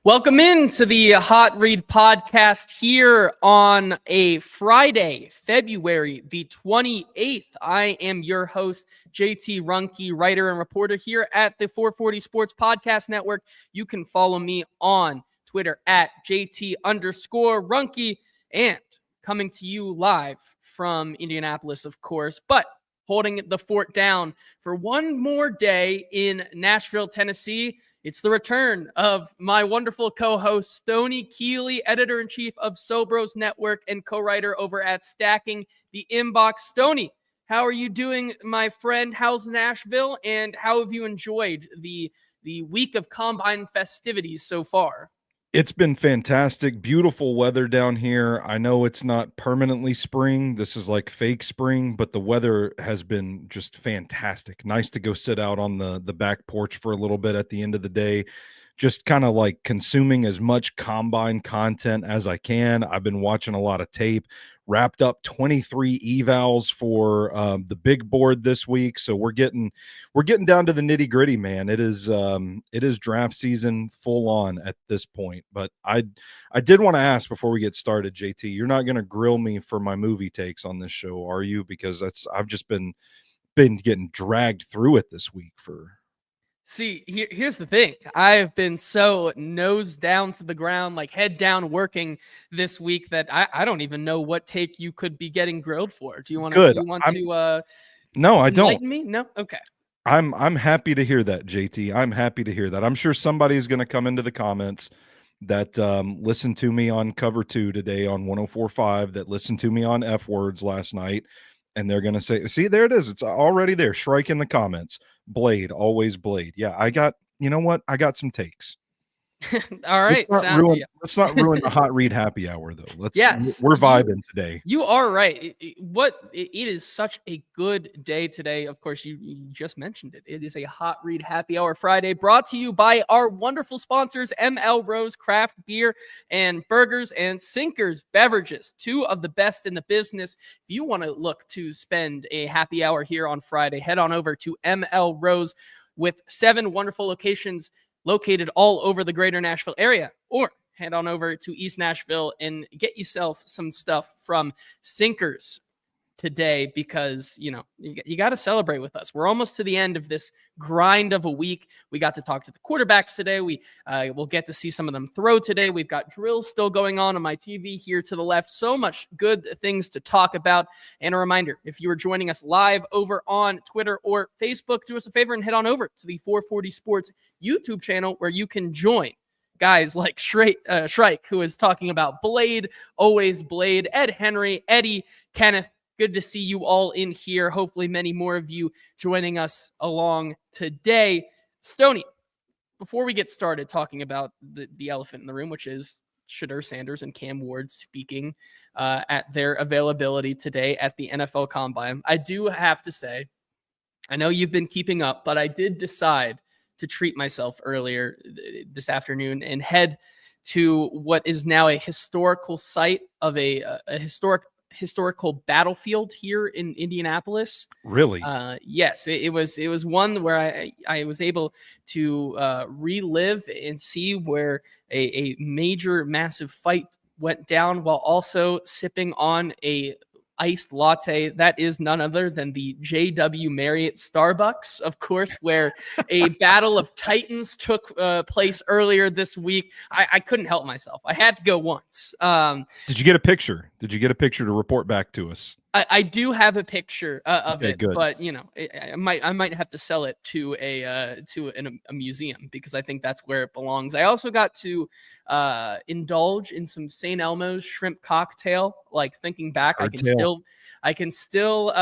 Welcome into the Hot Read podcast here on a Friday, February the 28th. I am your host, JT Ruhnke, writer and reporter here at the 440 Sports Podcast Network. You can follow me on Twitter at JT_Ruhnke, and coming to you live from Indianapolis, of course, but holding the fort down for one more day in Nashville, Tennessee. It's the return of my wonderful co-host, Stoney Keeley, editor-in-chief of Sobros Network and co-writer over at Stacking the Inbox. Stoney, how are you doing, my friend? How's Nashville? And how have you enjoyed the week of Combine festivities so far? It's been fantastic. Beautiful weather down here. I know it's not permanently spring. This is like fake spring, but the weather has been just fantastic. Nice to go sit out on the back porch for a little bit at the end of the day. Just kind of like consuming as much Combine content as I can. I've been watching a lot of tape. Wrapped up 23 evals for the big board this week, so we're getting down to the nitty gritty, man. It is draft season full on at this point. But I did want to ask before we get started, JT, you're not going to grill me for my movie takes on this show, are you? Because I've just been getting dragged through it this week for. See, here's the thing. I've been so nose down to the ground, like head down working this week that I don't even know what take you could be getting grilled for. Do you want to No, I don't. Enlighten me? No? Okay. I'm happy to hear that, JT. I'm happy to hear that. I'm sure somebody is going to come into the comments that listened to me on Cover 2 today on 104.5, that listened to me on F Words last night, and they're going to say, see, there it is. It's already there. Shrike in the comments. Blade, always Blade. Yeah, I got some takes. All right. Let's not ruin the Hot Read happy hour, though. We're vibing today. You are right. It is such a good day today. Of course, you just mentioned it. It is a Hot Read happy hour Friday, brought to you by our wonderful sponsors, ML Rose Craft Beer and Burgers and Sinkers Beverages, two of the best in the business. If you want to look to spend a happy hour here on Friday, head on over to ML Rose with 7 wonderful locations located all over the greater Nashville area, or head on over to East Nashville and get yourself some stuff from Sinkers today, because, you got to celebrate with us. We're almost to the end of this grind of a week. We got to talk to the quarterbacks today. We'll get to see some of them throw today. We've got drills still going on my TV here to the left. So much good things to talk about. And a reminder, if you are joining us live over on Twitter or Facebook, do us a favor and head on over to the 440 Sports YouTube channel, where you can join guys like Shrike, who is talking about Blade, always Blade, Ed Henry, Eddie, Kenneth. Good to see you all in here. Hopefully many more of you joining us along today. Stoney, before we get started talking about the elephant in the room, which is Sheduer Sanders and Cam Ward speaking at their availability today at the NFL Combine, I do have to say, I know you've been keeping up, but I did decide to treat myself earlier this afternoon and head to what is now a historical site of a historical battlefield here in Indianapolis. Really? Yes, it was one where I was able to relive and see where a major, massive fight went down, while also sipping on a iced latte that is none other than the JW Marriott Starbucks, of course, where a battle of titans took place earlier this week. I couldn't help myself. I had to go once. Did you get a picture? Did you get a picture to report back to us? I do have a picture of it, good. But I might have to sell it to a museum, because I think that's where it belongs. I also got to indulge in some St. Elmo's shrimp cocktail. Like, thinking back, I can still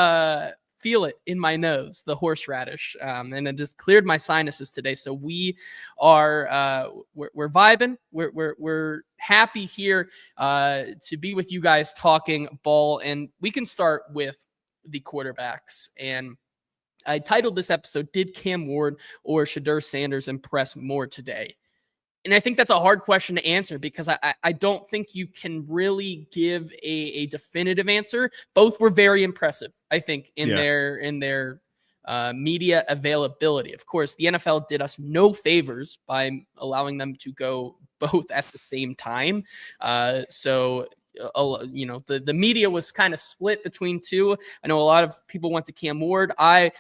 feel it in my nose, the horseradish, and it just cleared my sinuses today. So we are we're vibing. We're happy here to be with you guys talking ball, and we can start with the quarterbacks. And I titled this episode, "Did Cam Ward or Sheduer Sanders impress more today?" And I think that's a hard question to answer, because I don't think you can really give a definitive answer. Both were very impressive, I think, in their media availability. Of course, the NFL did us no favors by allowing them to go both at the same time. So the media was kind of split between two. I know a lot of people went to Cam Ward. I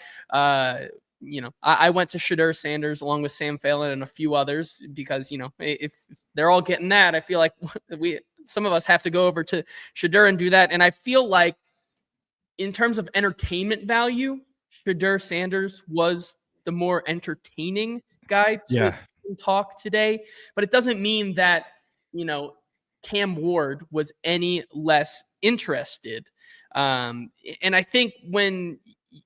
went to Sheduer Sanders along with Sam Phelan and a few others because, if they're all getting that, I feel like some of us have to go over to Sheduer and do that. And I feel like in terms of entertainment value, Sheduer Sanders was the more entertaining guy to talk today, but it doesn't mean that, Cam Ward was any less interested. And I think when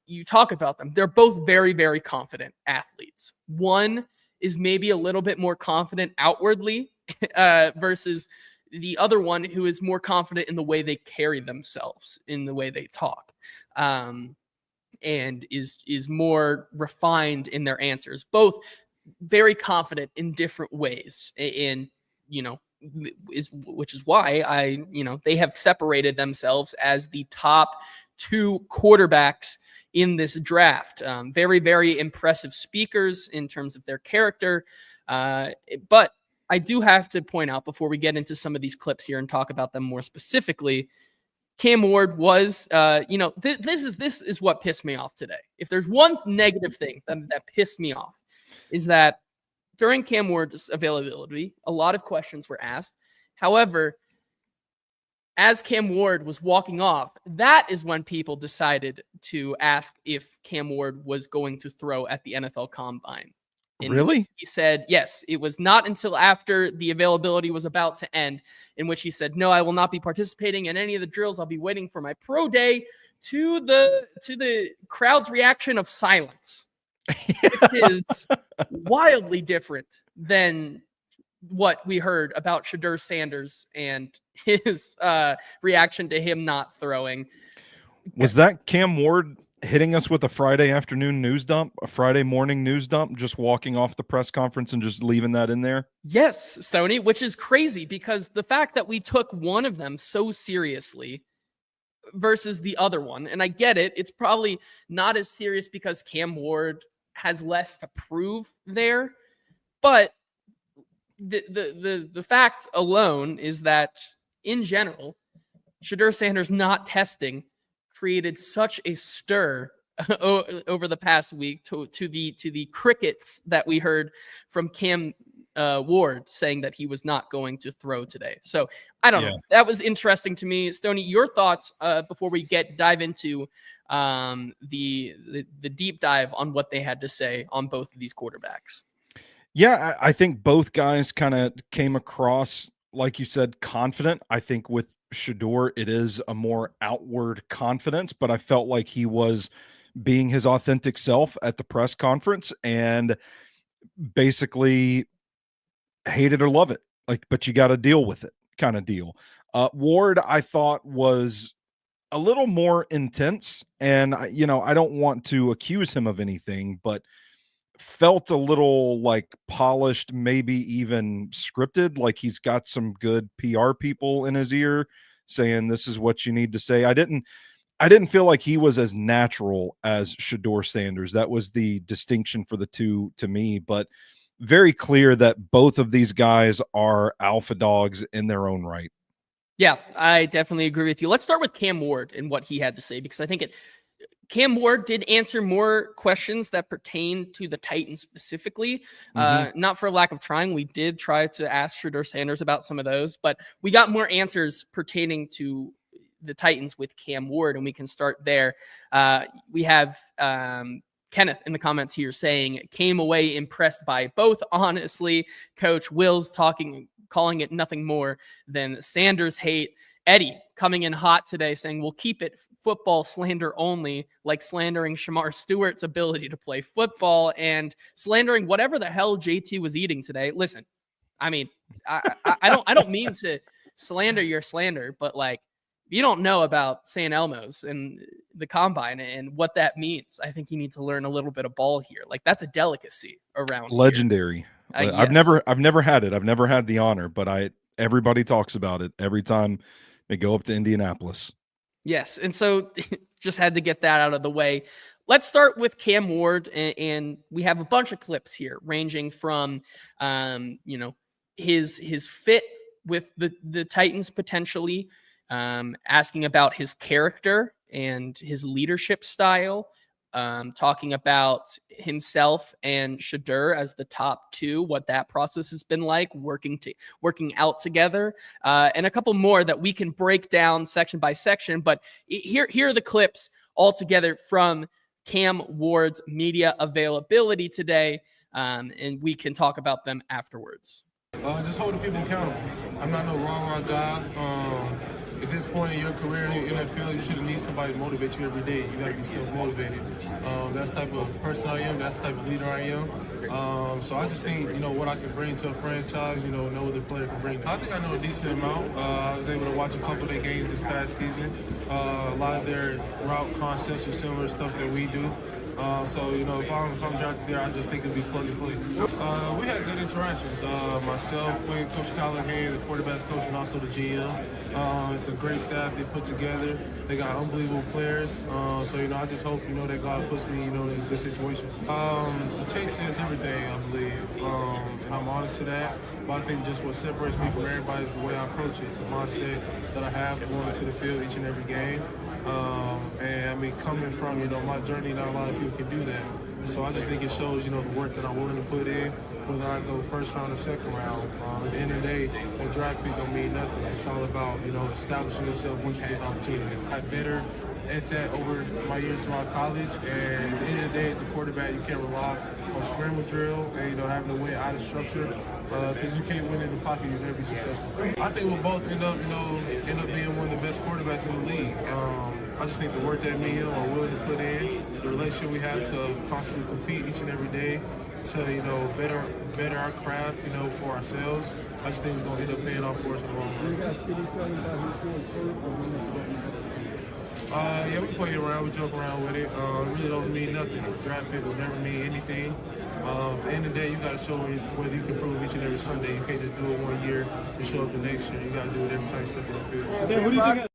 you talk about them, they're both very, very confident athletes. One is maybe a little bit more confident outwardly versus the other one who is more confident in the way they carry themselves, in the way they talk, and is more refined in their answers. Both very confident in different ways, and which is why they have separated themselves as the top two quarterbacks in this draft. Very, very impressive speakers in terms of their character. But I do have to point out before we get into some of these clips here and talk about them more specifically, Cam Ward was, this is what pissed me off today. If there's one negative thing that pissed me off, is that during Cam Ward's availability, a lot of questions were asked. However, as Cam Ward was walking off, that is when people decided to ask if Cam Ward was going to throw at the NFL Combine. And really? He said, yes, it was not until after the availability was about to end, in which he said, no, I will not be participating in any of the drills. I'll be waiting for my pro day, to the crowd's reaction of silence, which is wildly different than what we heard about Sheduer Sanders and his reaction to him not throwing. Was that Cam Ward hitting us with a Friday afternoon news dump, a Friday morning news dump, just walking off the press conference and just leaving that in there? Yes, Stoney, which is crazy because the fact that we took one of them so seriously versus the other one, and I get it, it's probably not as serious because Cam Ward has less to prove there, but the fact alone is that in general, Sheduer Sanders not testing created such a stir over the past week to the crickets that we heard from Cam Ward saying that he was not going to throw today. So I don't know. That was interesting to me. Stoney, your thoughts before we dive into the deep dive on what they had to say on both of these quarterbacks. Yeah, I think both guys kind of came across, like you said, confident. I think with Sheduer, it is a more outward confidence, but I felt like he was being his authentic self at the press conference and basically hate it or love it. But you got to deal with it kind of deal. Ward, I thought, was a little more intense, and I don't want to accuse him of anything, but felt a little like polished, maybe even scripted, like he's got some good PR people in his ear saying this is what you need to say. I didn't feel like he was as natural as Sheduer Sanders. That was the distinction for the two to me, but very clear that both of these guys are alpha dogs in their own right. Yeah, I definitely agree with you. Let's start with Cam Ward and what he had to say, because I think Cam Ward did answer more questions that pertain to the Titans specifically. Not for lack of trying. We did try to ask Sheduer Sanders about some of those, but we got more answers pertaining to the Titans with Cam Ward, and we can start there. We have Kenneth in the comments here saying, came away impressed by both. Honestly, Coach Will's calling it nothing more than Sanders hate. Eddie coming in hot today saying, we'll keep it football slander only, like slandering Shamar Stewart's ability to play football and slandering whatever the hell JT was eating today. Listen, I mean, I don't mean to slander your slander, but like, you don't know about San Elmo's and the combine and what that means. I think you need to learn a little bit of ball here. Like, that's a delicacy around legendary. Yes. I've never had it. I've never had the honor, but everybody talks about it every time they go up to Indianapolis. Yes. And so just had to get that out of the way. Let's start with Cam Ward. And we have a bunch of clips here ranging from, his fit with the Titans potentially, asking about his character and his leadership style, talking about himself and Sheduer as the top two, what that process has been like, working out together, and a couple more that we can break down section by section. But here are the clips all together from Cam Ward's media availability today, and we can talk about them afterwards. Just holding people accountable. I'm not no wrong guy. At this point in your career in the NFL, you shouldn't need somebody to motivate you every day. You got to be self-motivated. That's the type of person I am. That's the type of leader I am. So I just think, what I can bring to a franchise, no other player can bring that. I think I know a decent amount. I was able to watch a couple of their games this past season. A lot of their route concepts are similar stuff that we do. So, if I'm drafted there, I just think it'd be plug and play. We had good interactions. Myself with Coach Callahan, the quarterback's coach, and also the GM. It's a great staff they put together. They got unbelievable players. So, I just hope, that God puts me, in a good situation. The tape says everything, I believe. And I'm honest to that. But I think just what separates me from everybody is the way I approach it, the mindset that I have going into the field each and every game. Coming from, my journey, not a lot of people can do that. So I just think it shows, the work that I'm willing to put in, whether I go first round or second round. At the end of the day, the draft pick don't mean nothing. It's all about, establishing yourself once you get the opportunity. I got better at that over my years throughout college, and at the end of the day, as a quarterback, you can't rely on scramble drill and, having to win out of structure. Because you can't win in the pocket, you'll never be successful. I think we'll both end up being one of the best quarterbacks in the league. I just think the work that me and him are willing to put in, the relationship we have to constantly compete each and every day, to better our craft, for ourselves. I just think it's going to end up paying off for us in the long run. Yeah, we play around, we joke around with it. It really don't mean nothing. Draft pick will never mean anything. At the end of the day, you got to show whether you can prove each and every Sunday. You can't just do it one year and show up the next year. You got to do it every time you step on the field. What do you think?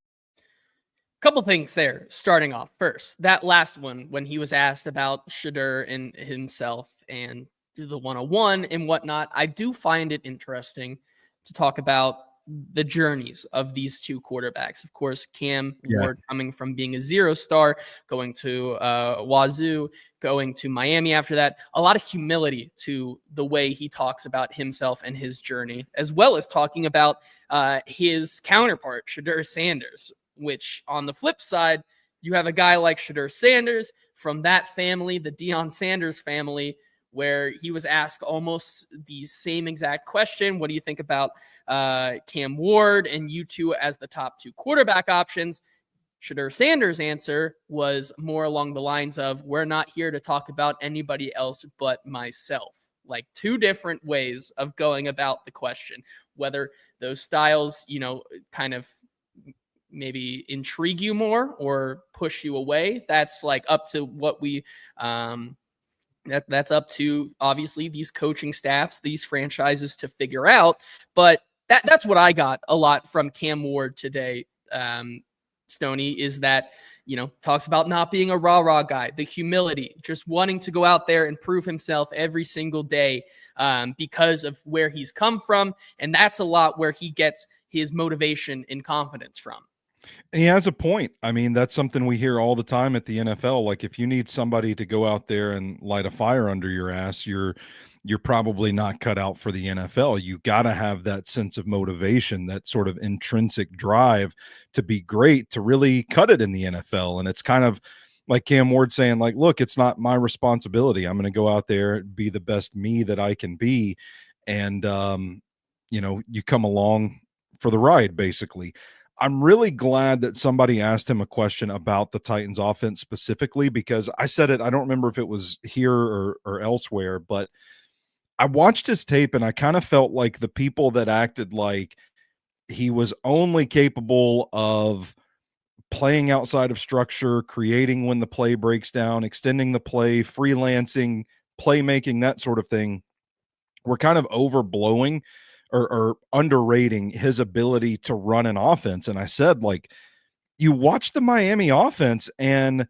Couple things there, starting off first. That last one, when he was asked about Sheduer and himself and the 101 and whatnot, I do find it interesting to talk about the journeys of these two quarterbacks. Of course, Cam Ward coming from being a 0-star, going to Wazoo, going to Miami after that. A lot of humility to the way he talks about himself and his journey, as well as talking about his counterpart, Sheduer Sanders, which on the flip side, you have a guy like Sheduer Sanders from that family, the Deion Sanders family, where he was asked almost the same exact question. What do you think about Cam Ward and you two as the top two quarterback options? Sheduer Sanders' answer was more along the lines of, we're not here to talk about anybody else but myself. Like two different ways of going about the question, whether those styles, kind of maybe intrigue you more or push you away. That's like up to what we, that's up to obviously these coaching staffs, these franchises to figure out. But that's what I got a lot from Cam Ward today. Stoney, is that, talks about not being a rah-rah guy, the humility, just wanting to go out there and prove himself every single day because of where he's come from. And that's a lot where he gets his motivation and confidence from. And he has a point. I mean, that's something we hear all the time at the NFL. Like, if you need somebody to go out there and light a fire under your ass, you're probably not cut out for the NFL. You got to have that sense of motivation, that sort of intrinsic drive to be great, to really cut it in the NFL. And it's kind of like Cam Ward saying, like, look, it's not my responsibility. I'm going to go out there and be the best me that I can be. And, you come along for the ride, basically. I'm really glad that somebody asked him a question about the Titans offense specifically, because I said it, I don't remember if it was here or elsewhere, but I watched his tape and I kind of felt like the people that acted like he was only capable of playing outside of structure, creating when the play breaks down, extending the play, freelancing, playmaking, that sort of thing, were kind of overblowing or underrating his ability to run an offense. And I said, like, you watch the Miami offense and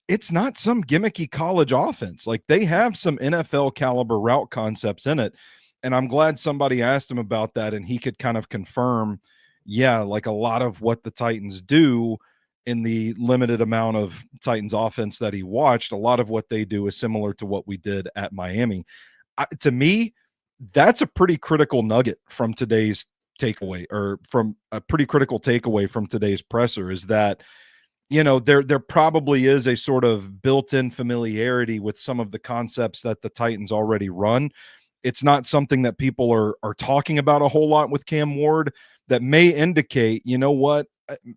it's not some gimmicky college offense. Like, they have some NFL caliber route concepts in it. And I'm glad somebody asked him about that and he could kind of confirm, yeah, like a lot of what the Titans do in the limited amount of Titans offense that he watched, a lot of what they do is similar to what we did at Miami. To me, that's a pretty critical nugget from today's takeaway, or from a pretty critical takeaway from today's presser, is that, you know, there probably is a sort of built-in familiarity with some of the concepts that the Titans already run. It's not something that people are talking about a whole lot with Cam Ward, that may indicate, you know what,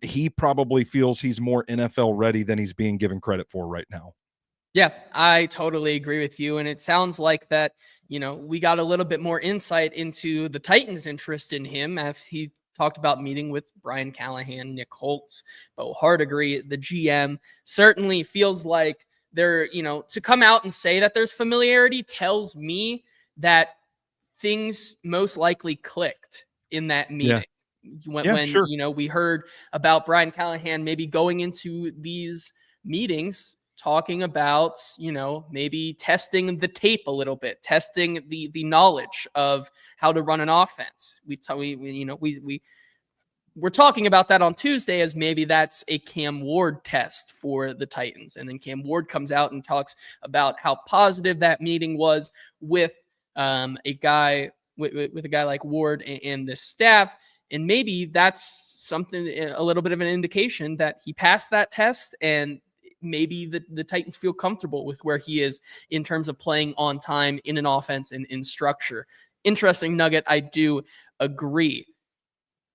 he probably feels he's more NFL ready than he's being given credit for right now. Yeah, I totally agree with you. And it sounds like that, you know, we got a little bit more insight into the Titans' interest in him as he talked about meeting with Brian Callahan, Nick Holtz, Bo Hardigree, the GM. Certainly feels like they're, you know, to come out and say that there's familiarity tells me that things most likely clicked in that meeting. When Sure. you know, we heard about Brian Callahan maybe going into these meetings talking about, you know, maybe testing the tape a little bit, testing the knowledge of how to run an offense. We're talking about that on Tuesday as maybe that's a Cam Ward test for the Titans. And then Cam Ward comes out and talks about how positive that meeting was with a guy with a guy like Ward and the staff. And maybe that's something, a little bit of an indication that he passed that test, and maybe the Titans feel comfortable with where he is in terms of playing on time in an offense and in structure. Interesting nugget. I do agree.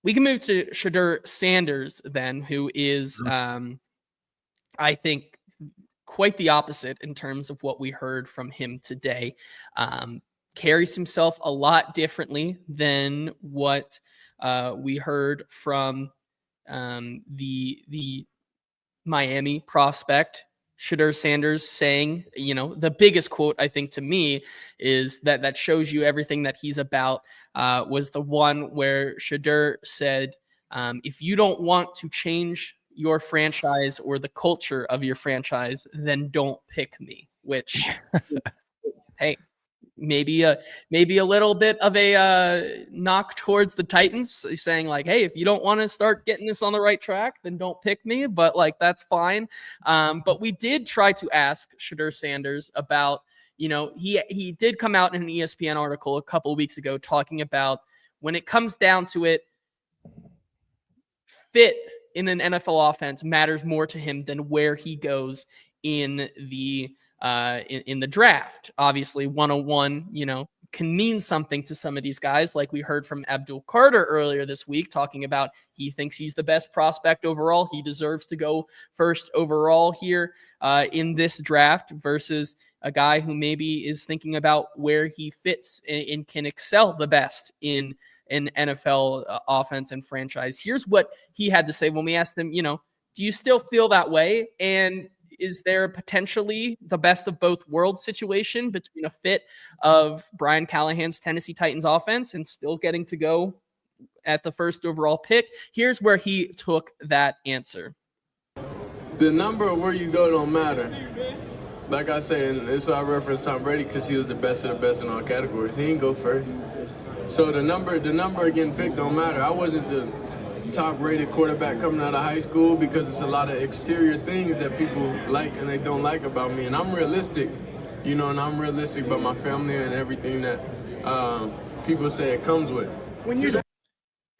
We can move to Sheduer Sanders then, who is, I think, quite the opposite in terms of what we heard from him today. Carries himself a lot differently than what we heard from the Miami prospect. Sheduer Sanders saying, you know, the biggest quote I think to me is that shows you everything that he's about, was the one where Sheduer said, if you don't want to change your franchise or the culture of your franchise, then don't pick me, which, hey, maybe a little bit of a knock towards the Titans, saying like, hey, if you don't want to start getting this on the right track, then don't pick me. But like, that's fine. But we did try to ask Sheduer Sanders about, you know, he did come out in an ESPN article a couple of weeks ago talking about, when it comes down to it, fit in an NFL offense matters more to him than where he goes in the draft. Obviously 101, you know, can mean something to some of these guys, like we heard from Abdul Carter earlier this week, talking about he thinks he's the best prospect overall. He deserves to go first overall here in this draft, versus a guy who maybe is thinking about where he fits and can excel the best in an NFL offense and franchise. Here's what he had to say when we asked him, you know, do you still feel that way? And is there potentially the best of both worlds situation between a fit of Brian Callahan's Tennessee Titans offense and still getting to go at the first overall pick? Here's where he took that answer. The number of where you go don't matter. Like I said, and it's I reference Tom Brady because he was the best of the best in all categories. He didn't go first. So the number getting picked don't matter. I wasn't the top-rated quarterback coming out of high school because it's a lot of exterior things that people like and they don't like about me. And I'm realistic, you know, and I'm realistic about my family and everything that people say it comes with.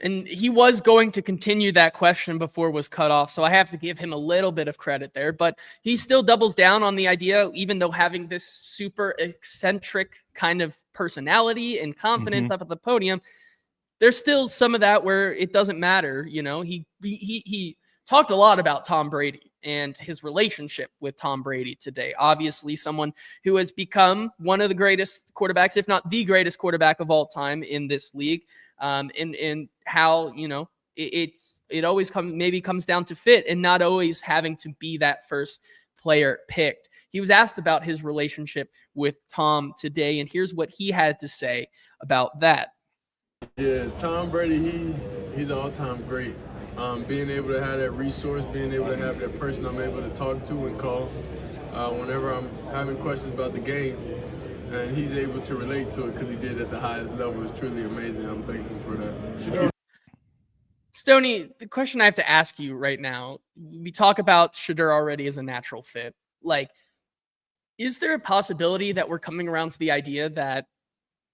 And he was going to continue that question before it was cut off, so I have to give him a little bit of credit there. But he still doubles down on the idea, even though having this super eccentric kind of personality and confidence up at the podium, there's still some of that where it doesn't matter. You know, he talked a lot about Tom Brady and his relationship with Tom Brady today. Obviously, someone who has become one of the greatest quarterbacks, if not the greatest quarterback of all time in this league. And how, you know, it always comes down to fit and not always having to be that first player picked. He was asked about his relationship with Tom today, and here's what he had to say about that. Yeah, Tom Brady, he's an all-time great. Being able to have that resource, being able to have that person I'm able to talk to and call whenever I'm having questions about the game. and he's able to relate to it because he did it at the highest level. It's truly amazing. I'm thankful for that. Stoney, the question I have to ask you right now, we talk about Sheduer already as a natural fit. Like, is there a possibility that we're coming around to the idea that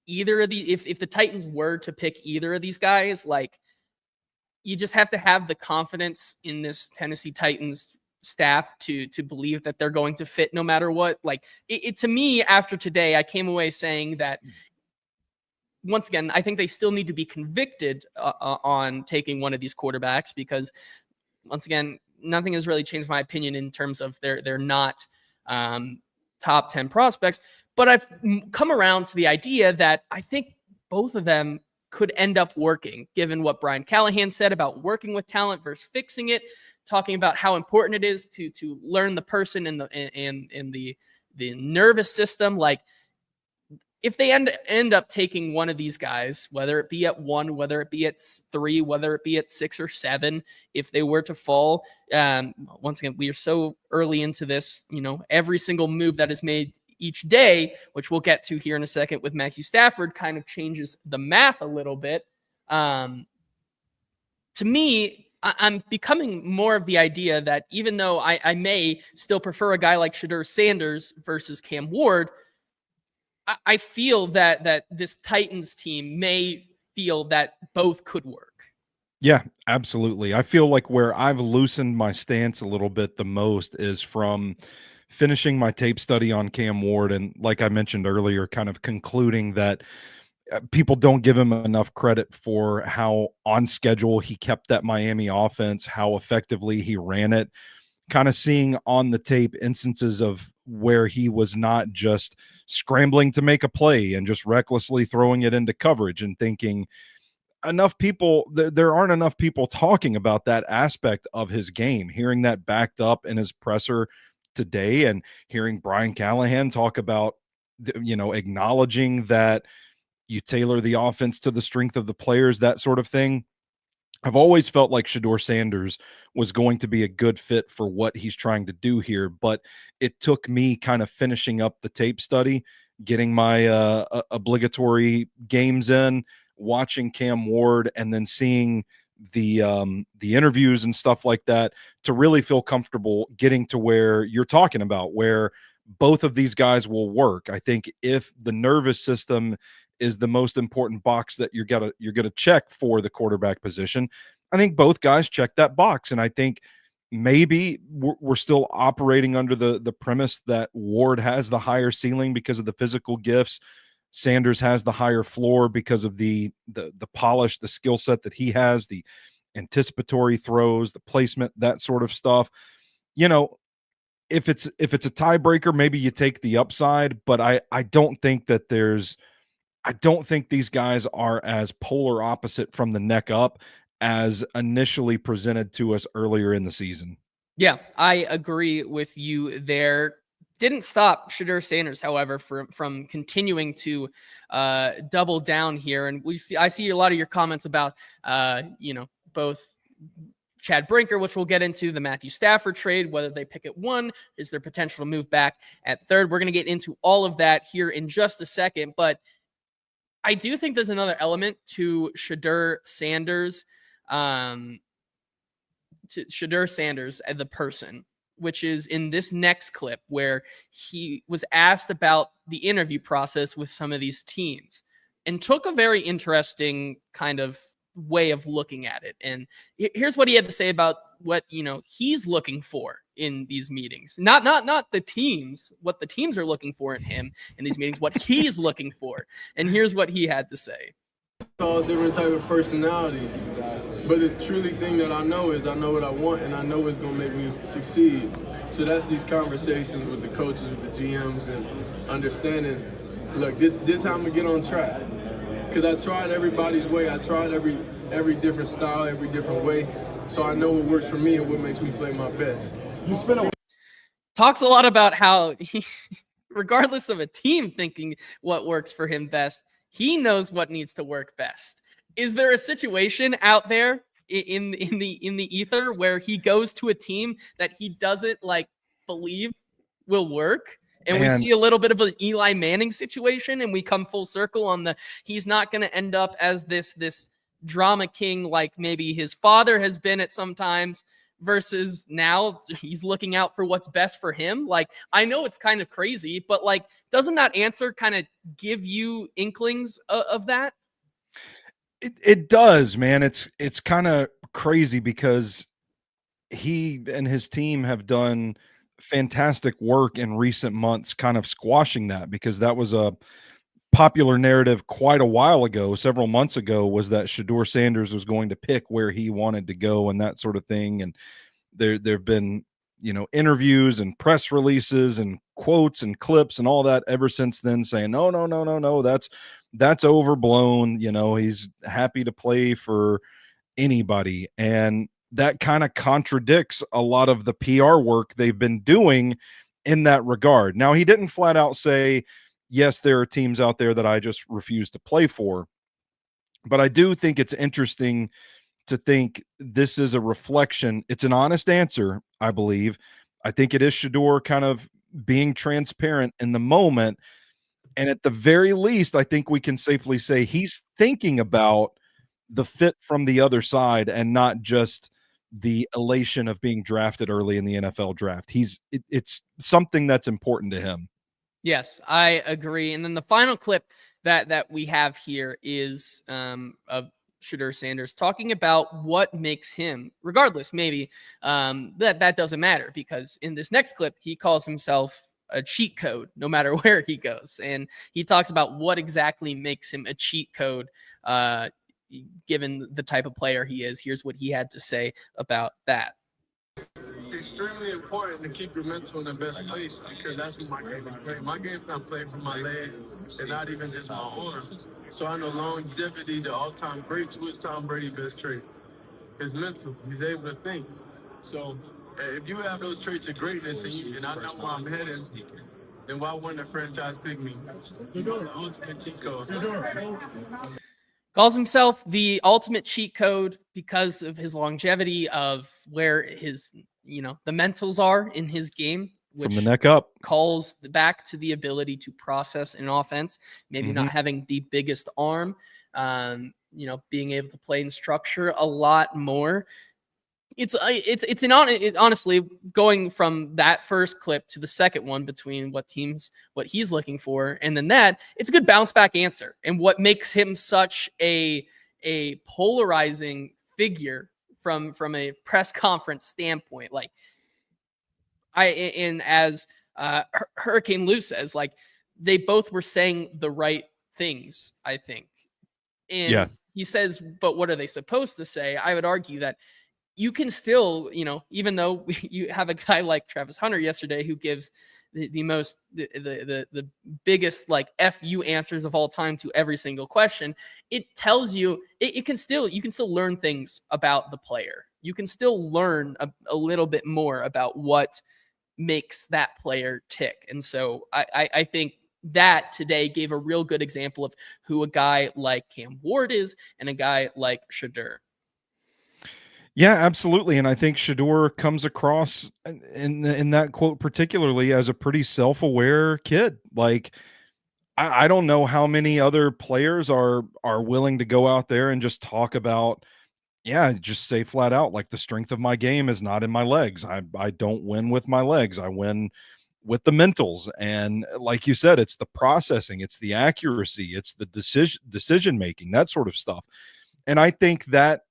either of the, if the Titans were to pick either of these guys, like, you just have to have the confidence in this Tennessee Titans staff to believe that they're going to fit no matter what? Like, it to me, after today, I came away saying that, once again, I think they still need to be convicted on taking one of these quarterbacks, because, once again, nothing has really changed my opinion in terms of they're not top 10 prospects. But I've come around to the idea that I think both of them could end up working, given what Brian Callahan said about working with talent versus fixing it, talking about how important it is to learn the person and the nervous system. Like, if they end up taking one of these guys, whether it be at 1, whether it be at 3, whether it be at 6 or 7, if they were to fall, once again, we are so early into this, every single move that is made each day, which we'll get to here in a second with Matthew Stafford, kind of changes the math a little bit. To me, I'm becoming more of the idea that even though I may still prefer a guy like Sheduer Sanders versus Cam Ward, I feel that this Titans team may feel that both could work. Yeah, absolutely. I feel like where I've loosened my stance a little bit the most is from finishing my tape study on Cam Ward. And like I mentioned earlier, kind of concluding that people don't give him enough credit for how on schedule he kept that Miami offense, how effectively he ran it, kind of seeing on the tape instances of where he was not just scrambling to make a play and just recklessly throwing it into coverage, and thinking enough people, there aren't enough people talking about that aspect of his game. Hearing that backed up in his presser today, and hearing Brian Callahan talk about, acknowledging that you tailor the offense to the strength of the players, that sort of thing. I've always felt like Sheduer Sanders was going to be a good fit for what he's trying to do here, but it took me kind of finishing up the tape study, getting my obligatory games in, watching Cam Ward, and then seeing the interviews and stuff like that, to really feel comfortable getting to where you're talking about, where both of these guys will work. I think if the nervous system is the most important box that you're gonna check for the quarterback position, I think both guys check that box. And I think maybe we're still operating under the premise that Ward has the higher ceiling because of the physical gifts. Sanders has the higher floor because of the polish, the skill set that he has, the anticipatory throws, the placement, that sort of stuff. If it's a tiebreaker, maybe you take the upside, but I don't think these guys are as polar opposite from the neck up as initially presented to us earlier in the season. Yeah, I agree with you there. Didn't stop Sheduer Sanders, however, from continuing to double down here. And I see a lot of your comments about, both Chad Brinker, which we'll get into, the Matthew Stafford trade, whether they pick at 1, is there potential to move back at 3rd? We're going to get into all of that here in just a second. But I do think there's another element to Sheduer Sanders, the person, which is in this next clip where he was asked about the interview process with some of these teams and took a very interesting kind of way of looking at it. And here's what he had to say about what, he's looking for in these meetings. Not the teams, what the teams are looking for in him in these meetings, what he's looking for. And here's what he had to say. All different type of personalities, but the truly thing that I know is I know what I want, and I know it's gonna make me succeed. So that's these conversations with the coaches, with the GMs, and understanding, look, this how I'm gonna get on track. Because I tried everybody's way, I tried every different style, every different way, so I know what works for me and what makes me play my best. Talks a lot about how he, regardless of a team thinking what works for him best, he knows what needs to work best. Is there a situation out there in the ether where he goes to a team that he doesn't believe will work, And we see a little bit of an Eli Manning situation, and we come full circle on he's not going to end up as this drama king like maybe his father has been at sometimes, versus now he's looking out for what's best for him. Like, I know it's kind of crazy, but like, doesn't that answer kind of give you inklings of that? It does, man. It's kind of crazy because he and his team have done fantastic work in recent months, kind of squashing that, because that was a popular narrative quite a while ago, several months ago, was that Sheduer Sanders was going to pick where he wanted to go and that sort of thing. And there've been, interviews and press releases and quotes and clips and all that ever since then saying, no, that's overblown. He's happy to play for anybody. And that kind of contradicts a lot of the PR work they've been doing in that regard. Now, he didn't flat out say, yes, there are teams out there that I just refuse to play for. But I do think it's interesting to think this is a reflection. It's an honest answer, I believe. I think it is Sheduer kind of being transparent in the moment. And at the very least, I think we can safely say he's thinking about the fit from the other side and not just the elation of being drafted early in the NFL draft. It's something that's important to him. Yes, I agree. And then the final clip that we have here is of Sheduer Sanders talking about what makes him, regardless, maybe that doesn't matter, because in this next clip, he calls himself a cheat code no matter where he goes. And he talks about what exactly makes him a cheat code, given the type of player he is. Here's what he had to say about that. Extremely important to keep your mental in the best place, because that's what my game is playing. My game's not playing for my legs and not even just my arms. So I know longevity, the all-time greats, what's Tom Brady's best trait? His mental. He's able to think. So if you have those traits of greatness and I know where I'm headed, then why wouldn't the franchise pick me? The ultimate cheat code. Calls himself the ultimate cheat code because of his longevity, of where his, the mentals are in his game, which from the neck up calls back to the ability to process an offense, maybe not having the biggest arm, being able to play in structure a lot more. Honestly, going from that first clip to the second one, between what he's looking for, and then it's a good bounce back answer. And what makes him such a polarizing figure from a press conference standpoint, like as Hurricane Lou says, like, they both were saying the right things, I think. And he says, but what are they supposed to say? I would argue that you can still, even though you have a guy like Travis Hunter yesterday who gives the biggest like FU answers of all time to every single question, it tells you you can still learn things about the player. You can still learn a little bit more about what makes that player tick. And so I think that today gave a real good example of who a guy like Cam Ward is and a guy like Sheduer. Yeah, absolutely. And I think Sheduer comes across in that quote particularly as a pretty self-aware kid. Like, I don't know how many other players are willing to go out there and just talk about, just say flat out, like, the strength of my game is not in my legs. I don't win with my legs. I win with the mentals. And like you said, it's the processing, it's the accuracy, it's the decision making, that sort of stuff. And I think that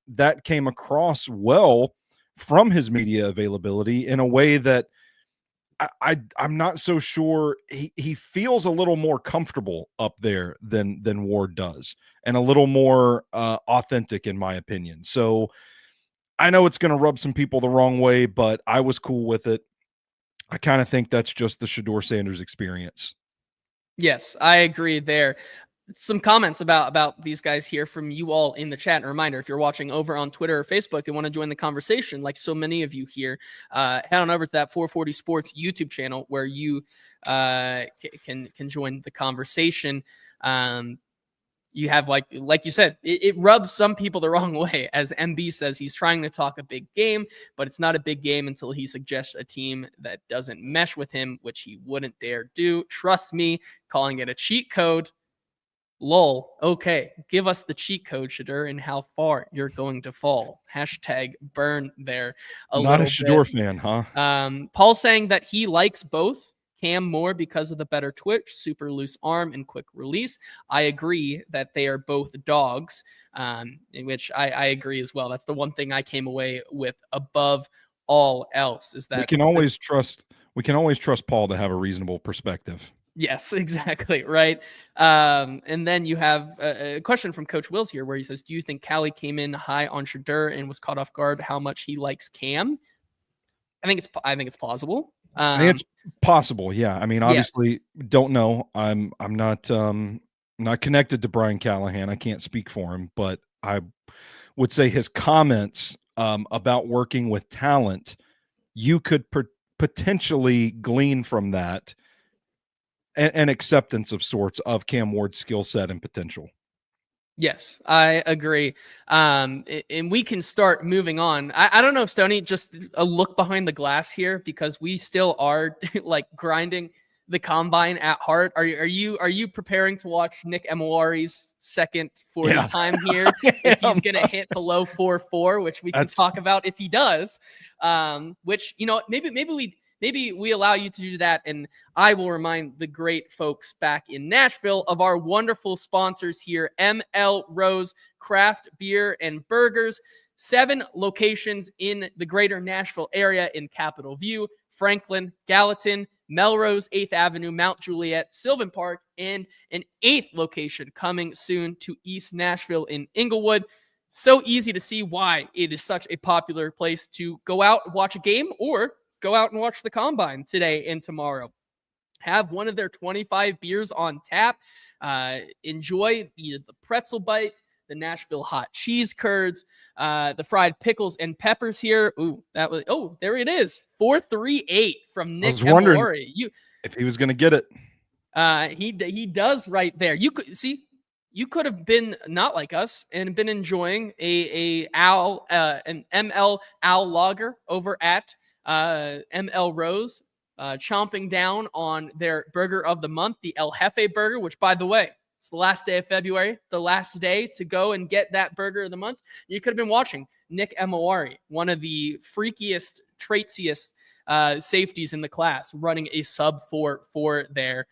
came across well from his media availability in a way that I'm not so sure he feels a little more comfortable up there than Ward does, and a little more authentic, in my opinion. So I know it's going to rub some people the wrong way, but I was cool with it. I kind of think that's just the Sheduer Sanders experience. Yes, I agree there. Some comments about these guys here from you all in the chat. And a reminder, if you're watching over on Twitter or Facebook and want to join the conversation, like so many of you here, head on over to that 440 Sports YouTube channel where you can join the conversation. you have, like you said, it rubs some people the wrong way. As MB says, he's trying to talk a big game, but it's not a big game until he suggests a team that doesn't mesh with him, which he wouldn't dare do. Trust me, calling it a cheat code. Lol. Okay, give us the cheat code, Sheduer, and how far you're going to fall. Hashtag burn there a Not a little Sheduer bit. fan, huh? Paul saying that he likes both. Cam more because of the better twitch, super loose arm, and quick release. I agree that they are both dogs, in which I agree as well. That's the one thing I came away with above all else is that we can always trust Paul to have a reasonable perspective. Yes, exactly. Right. And then you have a question from Coach Wills here where he says, do you think Callie came in high on Sheduer and was caught off guard how much he likes Cam? I think it's plausible. I think it's possible. Yeah. I mean, obviously don't know. I'm not connected to Brian Callahan. I can't speak for him, but I would say his comments about working with talent, you could potentially glean from that an acceptance of sorts of Cam Ward's skill set and potential. Yes, I agree. And we can start moving on. I don't know if Stoney, just a look behind the glass here, because we still are like grinding the combine at heart. Are you preparing to watch Nick Emowari's second 40 time here? If he's going to hit below 4.4, which we can talk about if he does, which, you know, maybe we allow you to do that, and I will remind the great folks back in Nashville of our wonderful sponsors here, ML Rose Craft Beer and Burgers. 7 locations in the greater Nashville area in Capitol View, Franklin, Gallatin, Melrose, 8th Avenue, Mount Juliet, Sylvan Park, and an 8th location coming soon to East Nashville in Inglewood. So easy to see why it is such a popular place to go out and watch a game or go out and watch the combine today and tomorrow. Have one of their 25 beers on tap. Enjoy the pretzel bites, the Nashville hot cheese curds, the fried pickles and peppers here. Ooh, there it is. 438 from Nick Emowari. Wondering if he was going to get it. He does right there. You could see. You could have been not like us and been enjoying an ML Owl Lager over at ML Rose, chomping down on their burger of the month, the El Jefe burger, which, by the way, it's the last day of February, the last day to go and get that burger of the month. You could have been watching Nick Emowari, one of the freakiest, traitsiest safeties in the class, running a sub 4.4 there.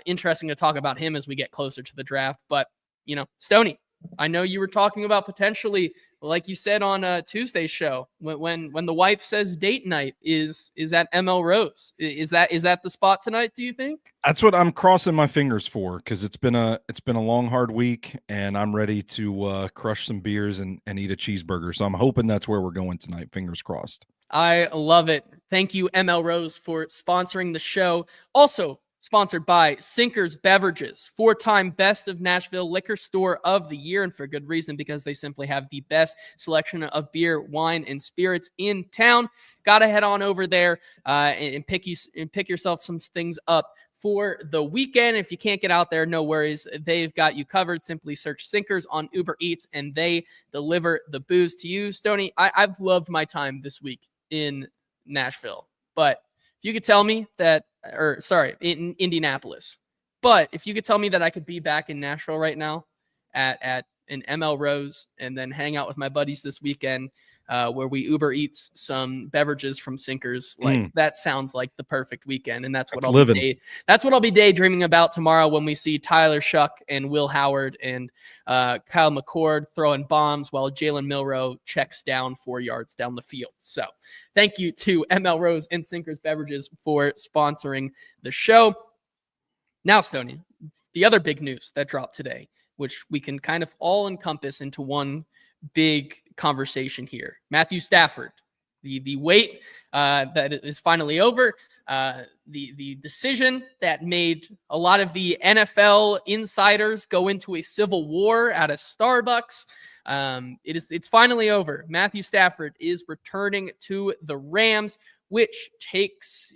Interesting to talk about him as we get closer to the draft. But, you know, Stoney, I know you were talking about potentially, like you said on Tuesday's show, when the wife says date night is at ML Rose. Is that the spot tonight, do you think? That's what I'm crossing my fingers for, because it's been a long, hard week, and I'm ready to crush some beers and eat a cheeseburger. So I'm hoping that's where we're going tonight. Fingers crossed. I love it. Thank you, ML Rose, for sponsoring the show. Also sponsored by Sinkers Beverages, 4-time Best of Nashville Liquor Store of the Year, and for good reason, because they simply have the best selection of beer, wine, and spirits in town. Got to head on over there and pick yourself some things up for the weekend. If you can't get out there, no worries. They've got you covered. Simply search Sinkers on Uber Eats, and they deliver the booze to you. Stoney, I've loved my time this week in Nashville, but if you could tell me that, in Indianapolis, but if you could tell me that I could be back in Nashville right now at an ML Rose and then hang out with my buddies this weekend, where we Uber Eats some beverages from Sinkers, that sounds like the perfect weekend. And that's what I'll be daydreaming about tomorrow when we see Tyler Shuck and Will Howard and Kyle McCord throwing bombs while Jalen Milroe checks down 4 yards down the field. So thank you to ML Rose and Sinkers Beverages for sponsoring the show. Now, Stoney, the other big news that dropped today, which we can kind of all encompass into one big conversation here. Matthew Stafford, the wait that is finally over. The decision that made a lot of the NFL insiders go into a civil war at a Starbucks. It's finally over. Matthew Stafford is returning to the Rams, which takes,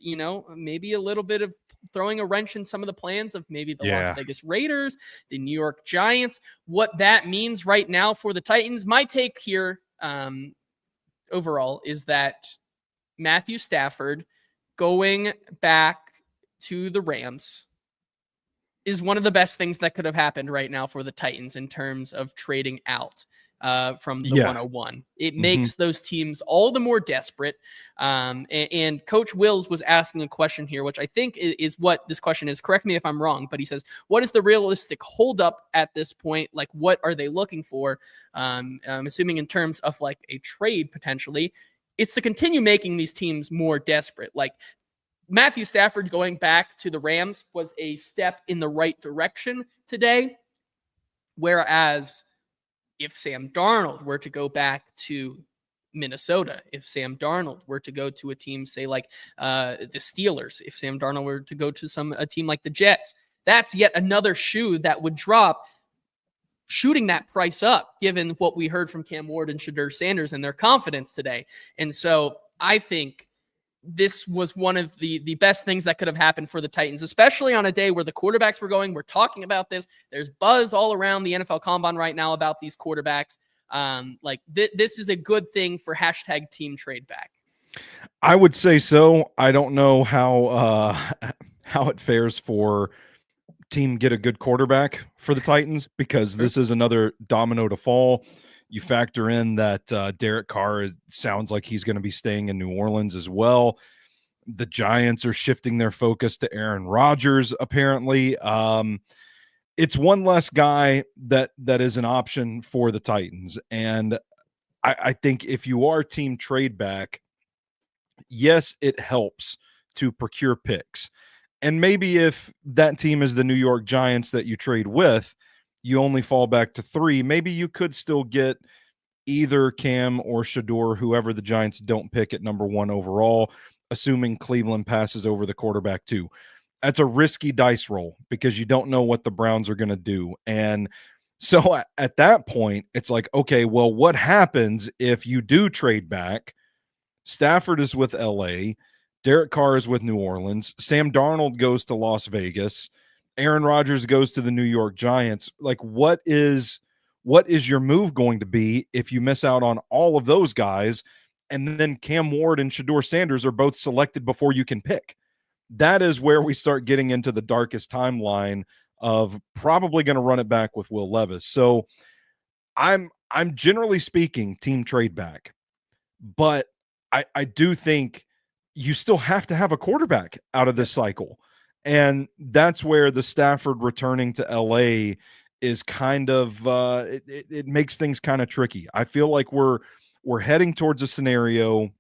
maybe a little bit of throwing a wrench in some of the plans of maybe the Yeah. Las Vegas Raiders, the New York Giants. What that means right now for the Titans, my take here overall is that Matthew Stafford going back to the Rams is one of the best things that could have happened right now for the Titans in terms of trading out from the 101. It makes those teams all the more desperate. And Coach Wills was asking a question here, which I think is what this question is. Correct me if I'm wrong, but he says, what is the realistic holdup at this point? Like, what are they looking for? I'm assuming in terms of like a trade potentially. It's to continue making these teams more desperate. Like, Matthew Stafford going back to the Rams was a step in the right direction today. Whereas if Sam Darnold were to go back to Minnesota, if Sam Darnold were to go to a team, say like the Steelers, if Sam Darnold were to go to a team like the Jets, that's yet another shoe that would drop, shooting that price up, given what we heard from Cam Ward and Sheduer Sanders and their confidence today. And so I think this was one of the best things that could have happened for the Titans, especially on a day where the quarterbacks were going. We're talking about this. There's buzz all around the NFL Combine right now about these quarterbacks. This is a good thing for hashtag team trade back. I would say so. I don't know how it fares for team get a good quarterback for the Titans, because this is another domino to fall. You factor in that Derek Carr sounds like he's going to be staying in New Orleans as well. The Giants are shifting their focus to Aaron Rodgers, apparently. It's one less guy that is an option for the Titans. And I think if you are team trade back, yes, it helps to procure picks. And maybe if that team is the New York Giants that you trade with, you only fall back to 3. Maybe you could still get either Cam or Sheduer, whoever the Giants don't pick at number 1 overall, assuming Cleveland passes over the quarterback too. That's a risky dice roll because you don't know what the Browns are going to do. And so at that point, it's like, okay, well, what happens if you do trade back? Stafford is with LA. Derek Carr is with New Orleans. Sam Darnold goes to Las Vegas. Aaron Rodgers goes to the New York Giants. Like, what is your move going to be if you miss out on all of those guys, and then Cam Ward and Sheduer Sanders are both selected before you can pick? That is where we start getting into the darkest timeline of probably going to run it back with Will Levis. So I'm generally speaking team trade back, but I do think you still have to have a quarterback out of this cycle. And that's where the Stafford returning to LA is kind of it makes things kind of tricky. I feel like we're heading towards a scenario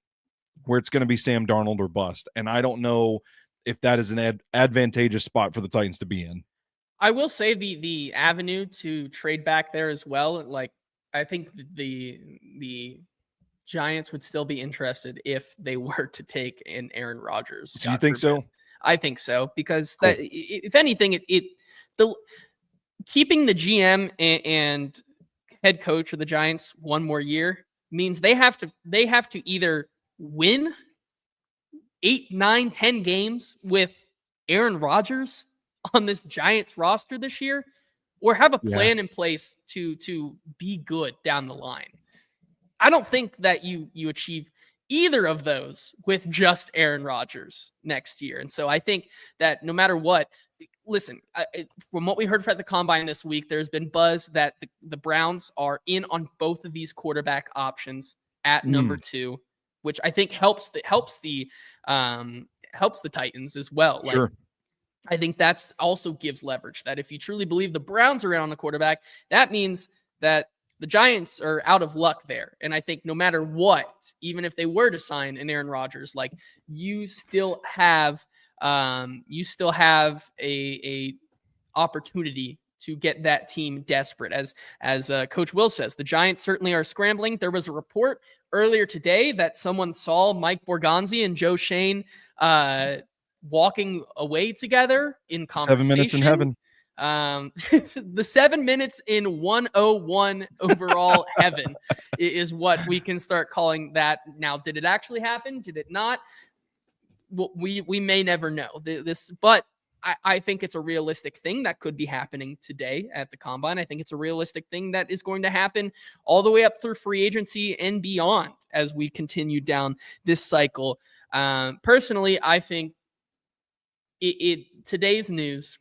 where it's going to be Sam Darnold or bust. And I don't know if that is an advantageous spot for the Titans to be in. I will say the avenue to trade back there as well. Like, I think the Giants would still be interested if they were to take an Aaron Rodgers. Do you think so? I think so, because that, if anything, the keeping the GM and head coach of the Giants one more year means they have to either win 8, 9, 10 games with Aaron Rodgers on this Giants roster this year, or have a plan in place to be good down the line. I don't think that you achieve either of those with just Aaron Rodgers next year. And so I think that no matter what, listen, from what we heard at the Combine this week, there's been buzz that the Browns are in on both of these quarterback options at number 2, which I think helps the Titans as well. Sure. Like, I think that's also gives leverage, that if you truly believe the Browns are in on the quarterback, that means that the Giants are out of luck there. And I think no matter what, even if they were to sign an Aaron Rodgers, like, you still have a opportunity to get that team desperate. As Coach Will says, the Giants certainly are scrambling. There was a report earlier today that someone saw Mike Borgonzi and Joe Shane walking away together in conversation. 7 minutes in heaven. The 7 minutes in 101 overall heaven is what we can start calling that. Now, did it actually happen? Did it not? Well, we may never know this, but I think it's a realistic thing that could be happening today at the combine. I think it's a realistic thing that is going to happen all the way up through free agency and beyond as we continue down this cycle. Personally, I think today's news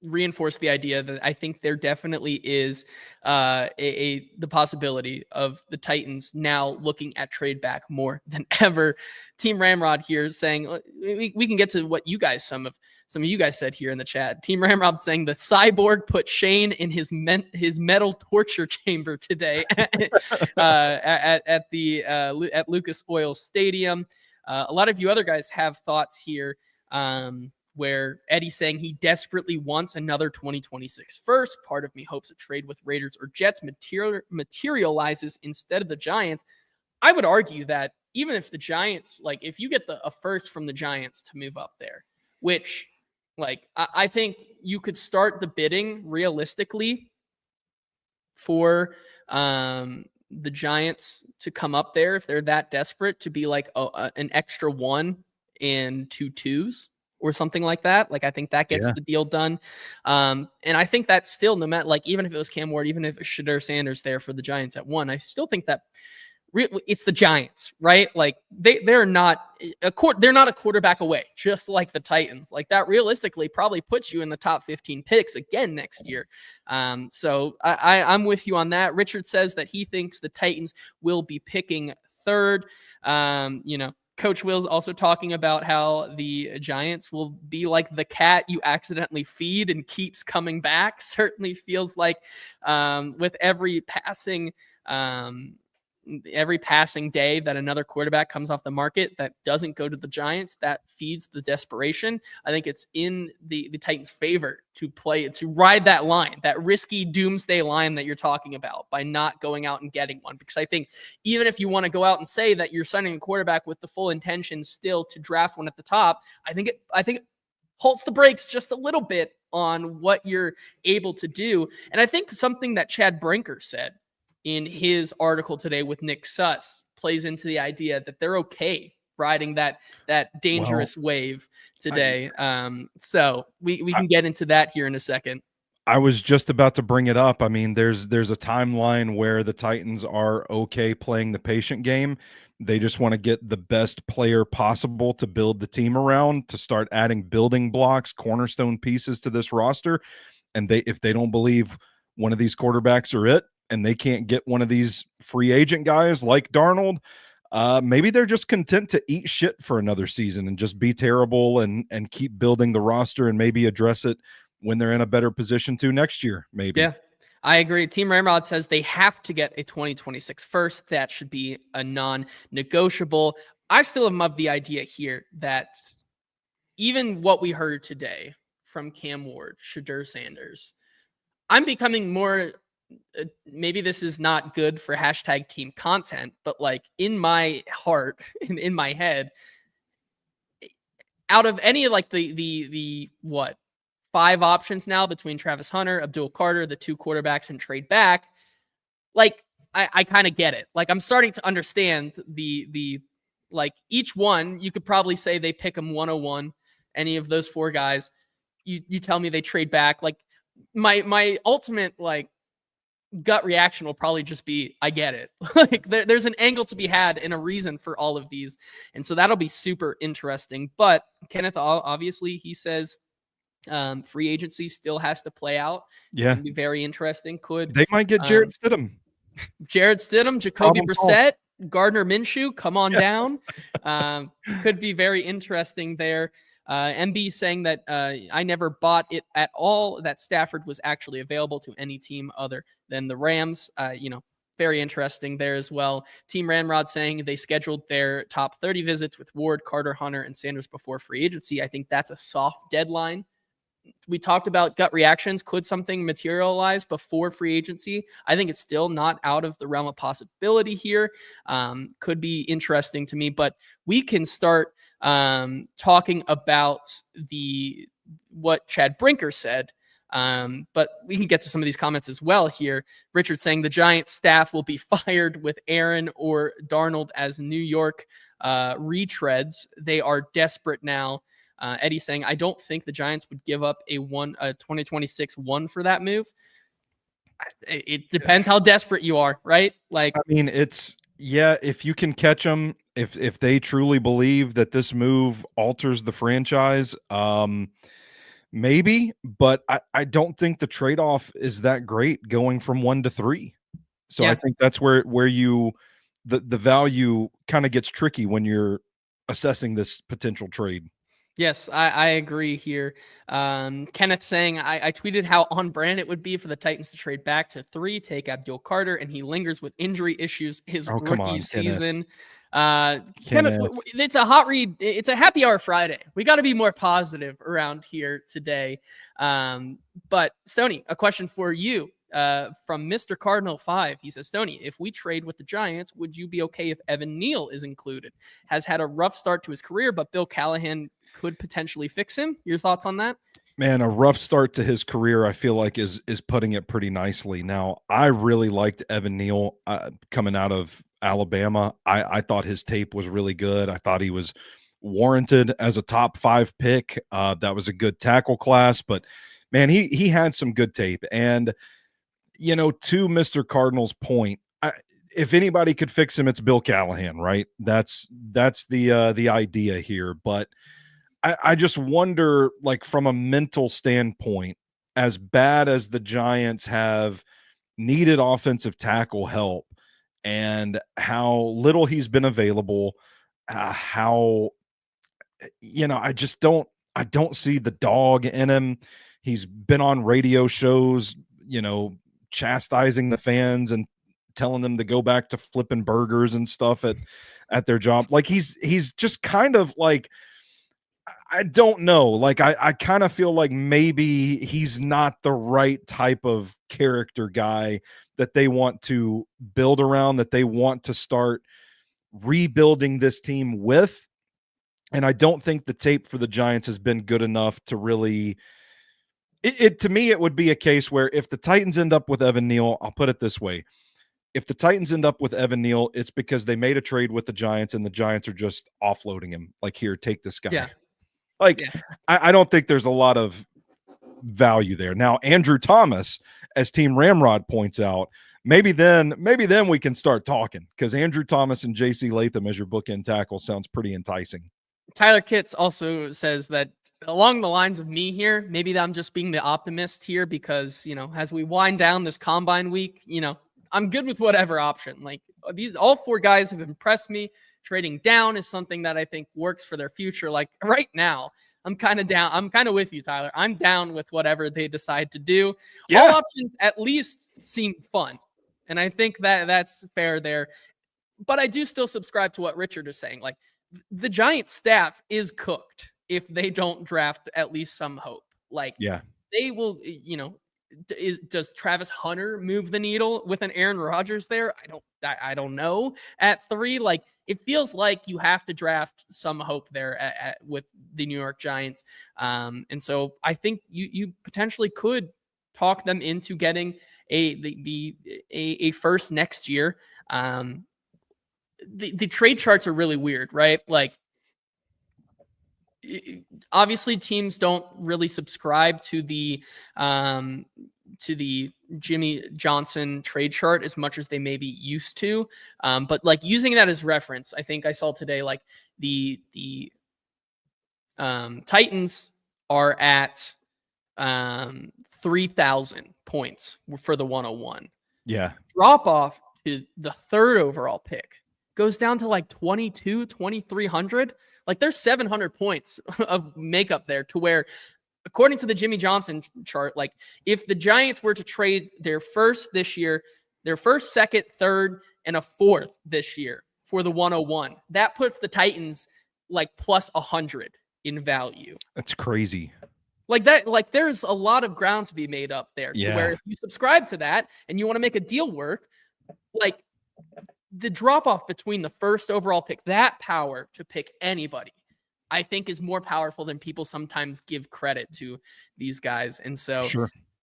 reinforced the idea that I think there definitely is the possibility of the Titans now looking at trade back more than ever. Team Ramrod here saying we can get to what you guys some of you guys said here in the chat. Team Ramrod saying the Cyborg put Shane in his metal torture chamber today at Lucas Oil Stadium. A lot of you other guys have thoughts here. Where Eddie's saying he desperately wants another 2026 first. Part of me hopes a trade with Raiders or Jets materializes instead of the Giants. I would argue that even if the Giants, like if you get a first from the Giants to move up there, which like I think you could start the bidding realistically for the Giants to come up there if they're that desperate to be like an extra 1 and 2 2s. Or something like that. Like, I think that gets the deal done. And I think that's still, no matter, like, even if it was Cam Ward, even if it was Sheduer Sanders there for the Giants at 1, I still think that it's the Giants, right? Like, they're not a quarterback away, just like the Titans. Like, that realistically probably puts you in the top 15 picks again next year. So I'm with you on that. Richard says that he thinks the Titans will be picking 3rd. Coach Will's also talking about how the Giants will be like the cat you accidentally feed and keeps coming back. Certainly feels like with every passing day that another quarterback comes off the market that doesn't go to the Giants, that feeds the desperation. I think it's in the Titans' favor to ride that line, that risky doomsday line that you're talking about by not going out and getting one. Because I think even if you want to go out and say that you're signing a quarterback with the full intention still to draft one at the top, I think it halts the brakes just a little bit on what you're able to do. And I think something that Chad Brinker said in his article today with Nick Suss plays into the idea that they're okay riding that dangerous wave today. So we can get into that here in a second. I was just about to bring it up. I mean, there's a timeline where the Titans are okay playing the patient game. They just want to get the best player possible to build the team around, to start adding building blocks, cornerstone pieces to this roster. And if they don't believe one of these quarterbacks are it, and they can't get one of these free agent guys like Darnold, maybe they're just content to eat shit for another season and just be terrible and keep building the roster and maybe address it when they're in a better position to next year, maybe. Yeah, I agree. Team Ramrod says they have to get a 2026 first. That should be a non-negotiable. I still am of the idea here that even what we heard today from Cam Ward, Sheduer Sanders, I'm becoming more maybe this is not good for hashtag team content, but like in my heart and in my head, out of any of like the 5 options now between Travis Hunter, Abdul Carter, the 2 quarterbacks and trade back, like I kind of get it. Like I'm starting to understand the like each one, you could probably say they pick them 101, any of those 4 guys. You tell me they trade back. Like my ultimate like gut reaction will probably just be, I get it. Like there's an angle to be had and a reason for all of these. And so that'll be super interesting. But Kenneth, obviously he says free agency still has to play out. Yeah. It's gonna be very interesting. They might get Jarrett Stidham. Jacoby Brissett, Gardner Minshew, come on down. Could be very interesting there. MB saying that I never bought it at all that Stafford was actually available to any team other than the Rams. Very interesting there as well. Team Ramrod saying they scheduled their top 30 visits with Ward, Carter, Hunter, and Sanders before free agency. I think that's a soft deadline. We talked about gut reactions. Could something materialize before free agency? I think it's still not out of the realm of possibility here. Could be interesting to me, but we can start talking about what Chad Brinker said. But we can get to some of these comments as well here. Richard saying the Giants staff will be fired with Aaron or Darnold as New York retreads. They are desperate now. Eddie saying, I don't think the Giants would give up a 2026 1 for that move. It depends how desperate you are, right? Like, I mean, if you can catch them, if they truly believe that this move alters the franchise, maybe, but I don't think the trade-off is that great going from 1 to 3. So I think that's where the value kind of gets tricky when you're assessing this potential trade. Yes, I agree here. Kenneth saying, I tweeted how on brand it would be for the Titans to trade back to 3, take Abdul Carter, and he lingers with injury issues his rookie season. Kenneth, it's a hot read. It's a happy hour Friday. We got to be more positive around here today. But Stoney, a question for you from Mr. Cardinal 5. He says, Stoney, if we trade with the Giants, would you be okay if Evan Neal is included? Has had a rough start to his career, but Bill Callahan could potentially fix him. Your thoughts on that? Man, a rough start to his career, I feel like is putting it pretty nicely. Now, I really liked Evan Neal coming out of Alabama. I thought his tape was really good. I thought he was warranted as a top 5 pick. That was a good tackle class, but man, he had some good tape. And to Mr. Cardinal's point, if anybody could fix him, it's Bill Callahan, right? That's the idea here. But I just wonder, like, from a mental standpoint, as bad as the Giants have needed offensive tackle help and how little he's been available, I don't see the dog in him. He's been on radio shows, chastising the fans and telling them to go back to flipping burgers and stuff at their job. Like he's just kind of like, I don't know. Like, I kind of feel like maybe he's not the right type of character guy that they want to build around, that they want to start rebuilding this team with. And I don't think the tape for the Giants has been good enough to really to me, it would be a case where if the Titans end up with Evan Neal, I'll put it this way. If the Titans end up with Evan Neal, it's because they made a trade with the Giants and the Giants are just offloading him. Like, here, take this guy. Yeah. I don't think there's a lot of value there. Now, Andrew Thomas, as Team Ramrod points out, maybe then we can start talking, because Andrew Thomas and J.C. Latham as your bookend tackle sounds pretty enticing. Tyler Kitts also says that along the lines of me here, maybe I'm just being the optimist here because, as we wind down this combine week, I'm good with whatever option. Like, all 4 guys have impressed me. Trading down is something that I think works for their future. Like, right now, I'm kind of down. I'm kind of with you, Tyler. I'm down with whatever they decide to do. Yeah. All options at least seem fun. And I think that's fair there. But I do still subscribe to what Richard is saying. Like, the Giants staff is cooked if they don't draft at least some hope. Like, they will, does Travis Hunter move the needle with an Aaron Rodgers there? I don't know. At 3, like, it feels like you have to draft some hope there with the New York Giants. And so I think you potentially could talk them into getting a first next year. The trade charts are really weird, right? Like, obviously teams don't really subscribe to the Jimmy Johnson trade chart as much as they maybe used to. But like, using that as reference, I think I saw today, like, the Titans are at 3,000 points for the 101. Yeah. Drop off to the 3rd overall pick goes down to like 2,300. Like, there's 700 points of makeup there, to where, according to the Jimmy Johnson chart, like, if the Giants were to trade their first this year, their first, second, third, and a 4th this year for the 101, that puts the Titans like plus 100 in value. That's crazy. Like that, like, there's a lot of ground to be made up there. To where if you subscribe to that and you want to make a deal work, like, the drop off between the 1st overall pick, that power to pick anybody, I think is more powerful than people sometimes give credit to these guys. And so,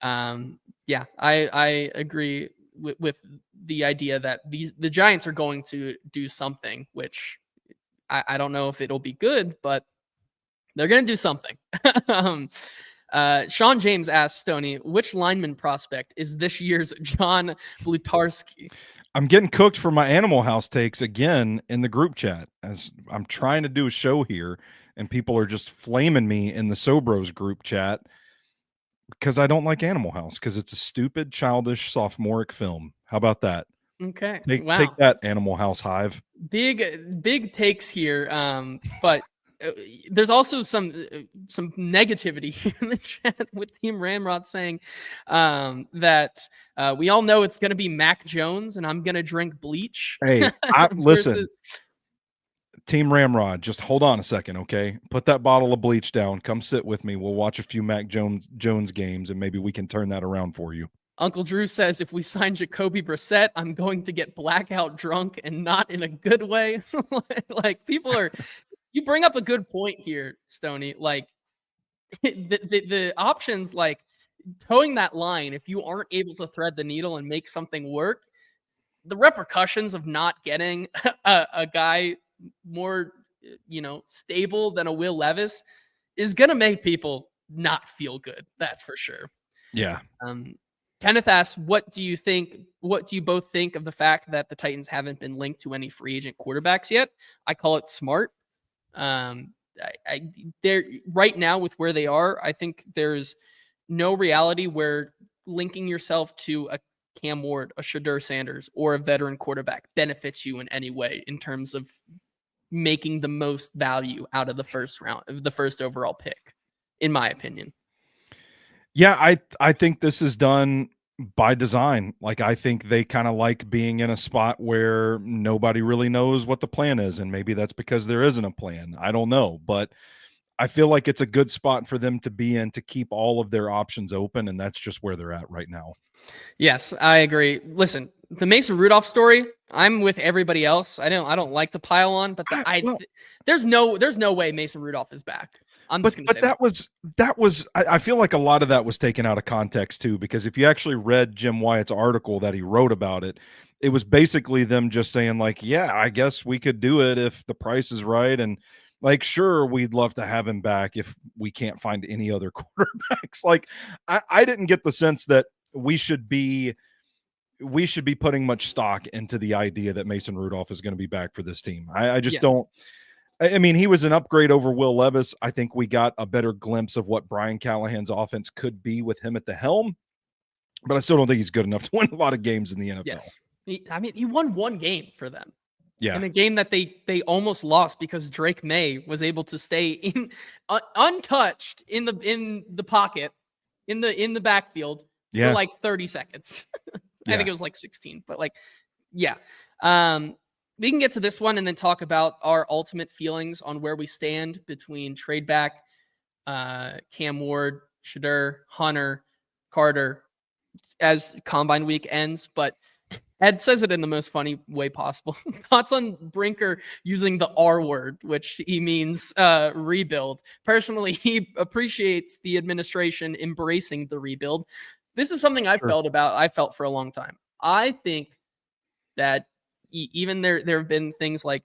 I agree with the idea that the Giants are going to do something, which I don't know if it'll be good, but They're going to do something. Sean James asked Stoney, which lineman prospect is this year's John Blutarski? I'm getting cooked for my Animal House takes again in the group chat as I'm trying to do a show here and people are just flaming me in the Sobros group chat because I don't like Animal House because it's a stupid, childish, sophomoric film. How about that? Okay. Take that, Animal House Hive. Big takes here. But there's also some negativity here in the chat with Team Ramrod saying that we all know it's going to be Mac Jones and I'm going to drink bleach. Hey, listen, Team Ramrod, just hold on a second, okay? Put that bottle of bleach down. Come sit with me. We'll watch a few Mac Jones games and maybe we can turn that around for you. Uncle Drew says, if we sign Jacoby Brissett, I'm going to get blackout drunk and not in a good way. Like people are, you bring up a good point here, Stoney. Like the options, like towing that line, if you aren't able to thread the needle and make something work, the repercussions of not getting a guy more, stable than a Will Levis is going to make people not feel good. That's for sure. Yeah. Kenneth asks, what do you both think of the fact that the Titans haven't been linked to any free agent quarterbacks yet? I call it smart. They're right now with where they are. I think there's no reality where linking yourself to a Cam Ward, a Sheduer Sanders, or a veteran quarterback benefits you in any way in terms of making the most value out of the first round of the first overall pick, in my opinion. Yeah, I think this is done by design. Like, I think they kind of like being in a spot where nobody really knows what the plan is. And maybe that's because there isn't a plan. I don't know. But I feel like it's a good spot for them to be in to keep all of their options open. And that's just where they're at right now. Yes, I agree. Listen, the Mason Rudolph story, I'm with everybody else. I don't like to pile on, but there's no way Mason Rudolph is back. But that was I feel like a lot of that was taken out of context too, because if you actually read Jim Wyatt's article that he wrote about it, it was basically them just saying like, yeah, I guess we could do it if the price is right. And like, sure, we'd love to have him back if we can't find any other quarterbacks. Like, I didn't get the sense that we should be putting much stock into the idea that Mason Rudolph is going to be back for this team. I just don't. I mean, he was an upgrade over Will Levis. I think we got a better glimpse of what Brian Callahan's offense could be with him at the helm, but I still don't think he's good enough to win a lot of games in the NFL. Yes. He won one game for them. Yeah. In a game that they almost lost because Drake May was able to stay untouched in the pocket, in the backfield for like 30 seconds. I think it was like 16, but like, yeah. We can get to this one and then talk about our ultimate feelings on where we stand between trade back, Cam Ward, Sheduer, Hunter, Carter as Combine Week ends. But Ed says it in the most funny way possible. Thoughts on Brinker using the R word, which he means rebuild. Personally, he appreciates the administration embracing the rebuild. This is something I felt for a long time. I think that even there have been things like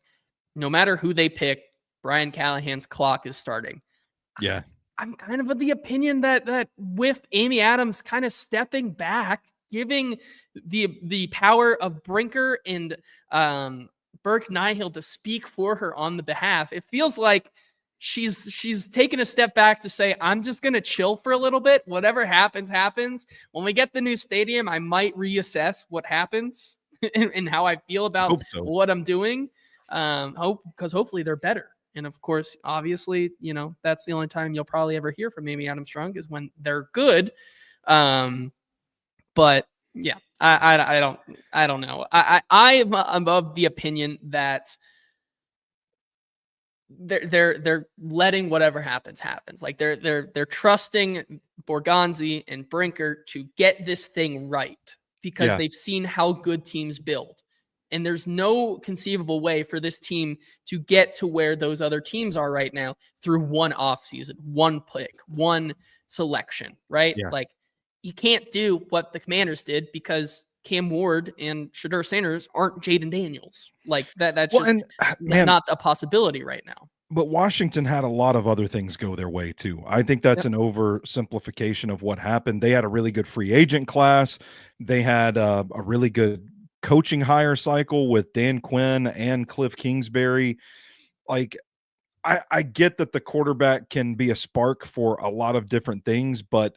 no matter who they pick, Brian Callahan's clock is starting. Yeah. I'm kind of the opinion that with Amy Adams kind of stepping back, giving the power of Brinker and Burke Nihill to speak for her on the behalf, it feels like she's taken a step back to say, I'm just going to chill for a little bit. Whatever happens, happens. When we get the new stadium, I might reassess what happens and how I feel about what I'm doing. Because hopefully they're better. And of course, obviously, that's the only time you'll probably ever hear from Amy Adams Strunk is when they're good. But yeah, I don't know. I'm of the opinion that they're letting whatever happens. Like they're trusting Borgonzi and Brinker to get this thing right because they've seen how good teams build. And there's no conceivable way for this team to get to where those other teams are right now through one offseason, one pick, one selection, right? Yeah. Like you can't do what the Commanders did because Cam Ward and Sheduer Sanders aren't Jaden Daniels. Like that's not a possibility right now. But Washington had a lot of other things go their way too. I think that's Yep. an oversimplification of what happened. They had a really good free agent class. They had a really good coaching hire cycle with Dan Quinn and Cliff Kingsbury. Like, I get that the quarterback can be a spark for a lot of different things, but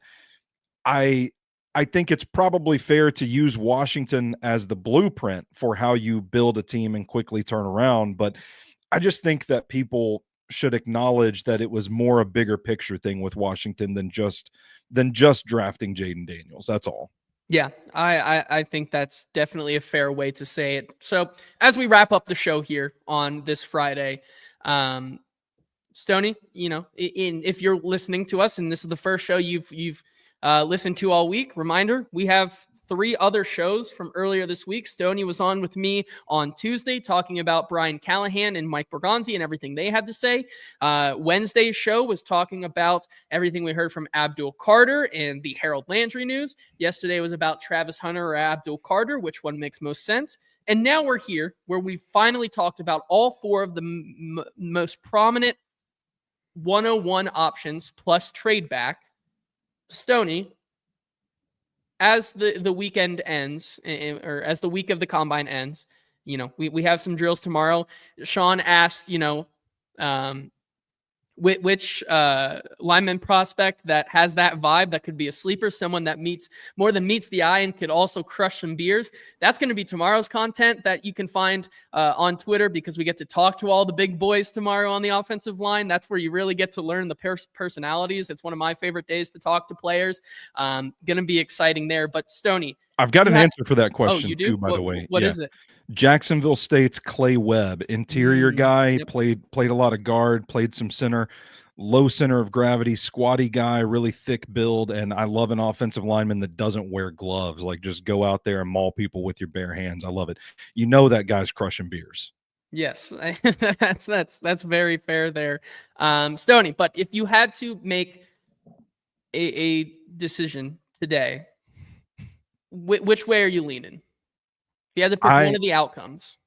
I I think it's probably fair to use Washington as the blueprint for how you build a team and quickly turn around. But I just think that people should acknowledge that it was more a bigger picture thing with Washington than just drafting Jaden Daniels. That's all. Yeah, I think that's definitely a fair way to say it. So as we wrap up the show here on this Friday, Stoney, if you're listening to us and this is the first show you've listened to all week, reminder, we have 3 other shows from earlier this week. Stoney was on with me on Tuesday talking about Brian Callahan and Mike Borgonzi and everything they had to say. Wednesday's show was talking about everything we heard from Abdul Carter and the Harold Landry news. Yesterday was about Travis Hunter or Abdul Carter, which one makes most sense. And now we're here where we finally talked about all 4 of the most prominent 101 options plus trade back. Stoney, as the weekend ends, or as the week of the combine ends, we have some drills tomorrow. Sean asked, which lineman prospect that has that vibe that could be a sleeper, someone that meets the eye and could also crush some beers. That's going to be tomorrow's content that you can find on Twitter, because we get to talk to all the big boys tomorrow on the offensive line. That's where you really get to learn the personalities. It's one of my favorite days to talk to players. Going to be exciting there. But Stoney, I've got an answer for that question you do? too, by the way. What is it? Jacksonville State's Clay Webb, interior guy, Yep. played a lot of guard, played some center, low center of gravity, squatty guy, really thick build, and I love an offensive lineman that doesn't wear gloves. Like, just go out there and maul people with your bare hands. I love it. That guy's crushing beers. Yes, that's very fair there, Stoney. But if you had to make a decision today, which way are you leaning? If you had to pick one of the outcomes,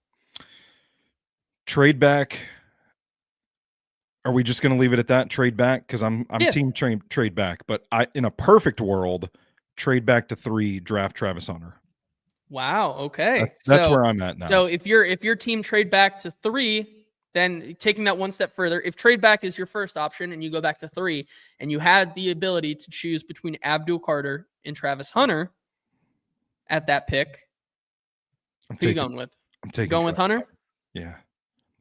trade back. Are we just going to leave it at that? Trade back, because I'm team trade back. But in a perfect world, trade back to 3, draft Travis Hunter. Wow. Okay, that's where I'm at now. So if your team trade back to 3, then taking that one step further, if trade back is your first option and you go back to 3, and you had the ability to choose between Abdul Carter and Travis Hunter at that pick, who are you going with? I'm taking going with Hunter. Yeah.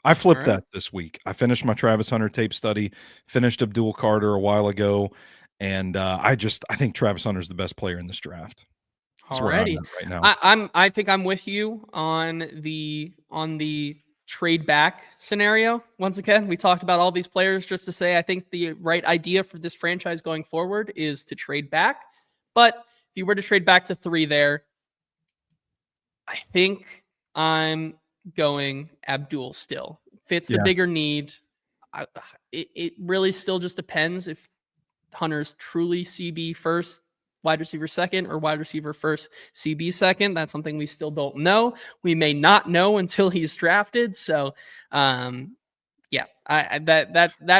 I flipped that this week. I finished my Travis Hunter tape study, finished Abdul Carter a while ago, and I think Travis Hunter is the best player in this draft. That's where I'm at right now. I think I'm with you on the trade back scenario. Once again, we talked about all these players just to say I think the right idea for this franchise going forward is to trade back. But if you were to trade back to 3 there, I think I'm going Abdul still. Fits the bigger need. It really still just depends if Hunter's truly CB first, wide receiver second, or wide receiver first, CB second. That's something we still don't know. We may not know until he's drafted. So, that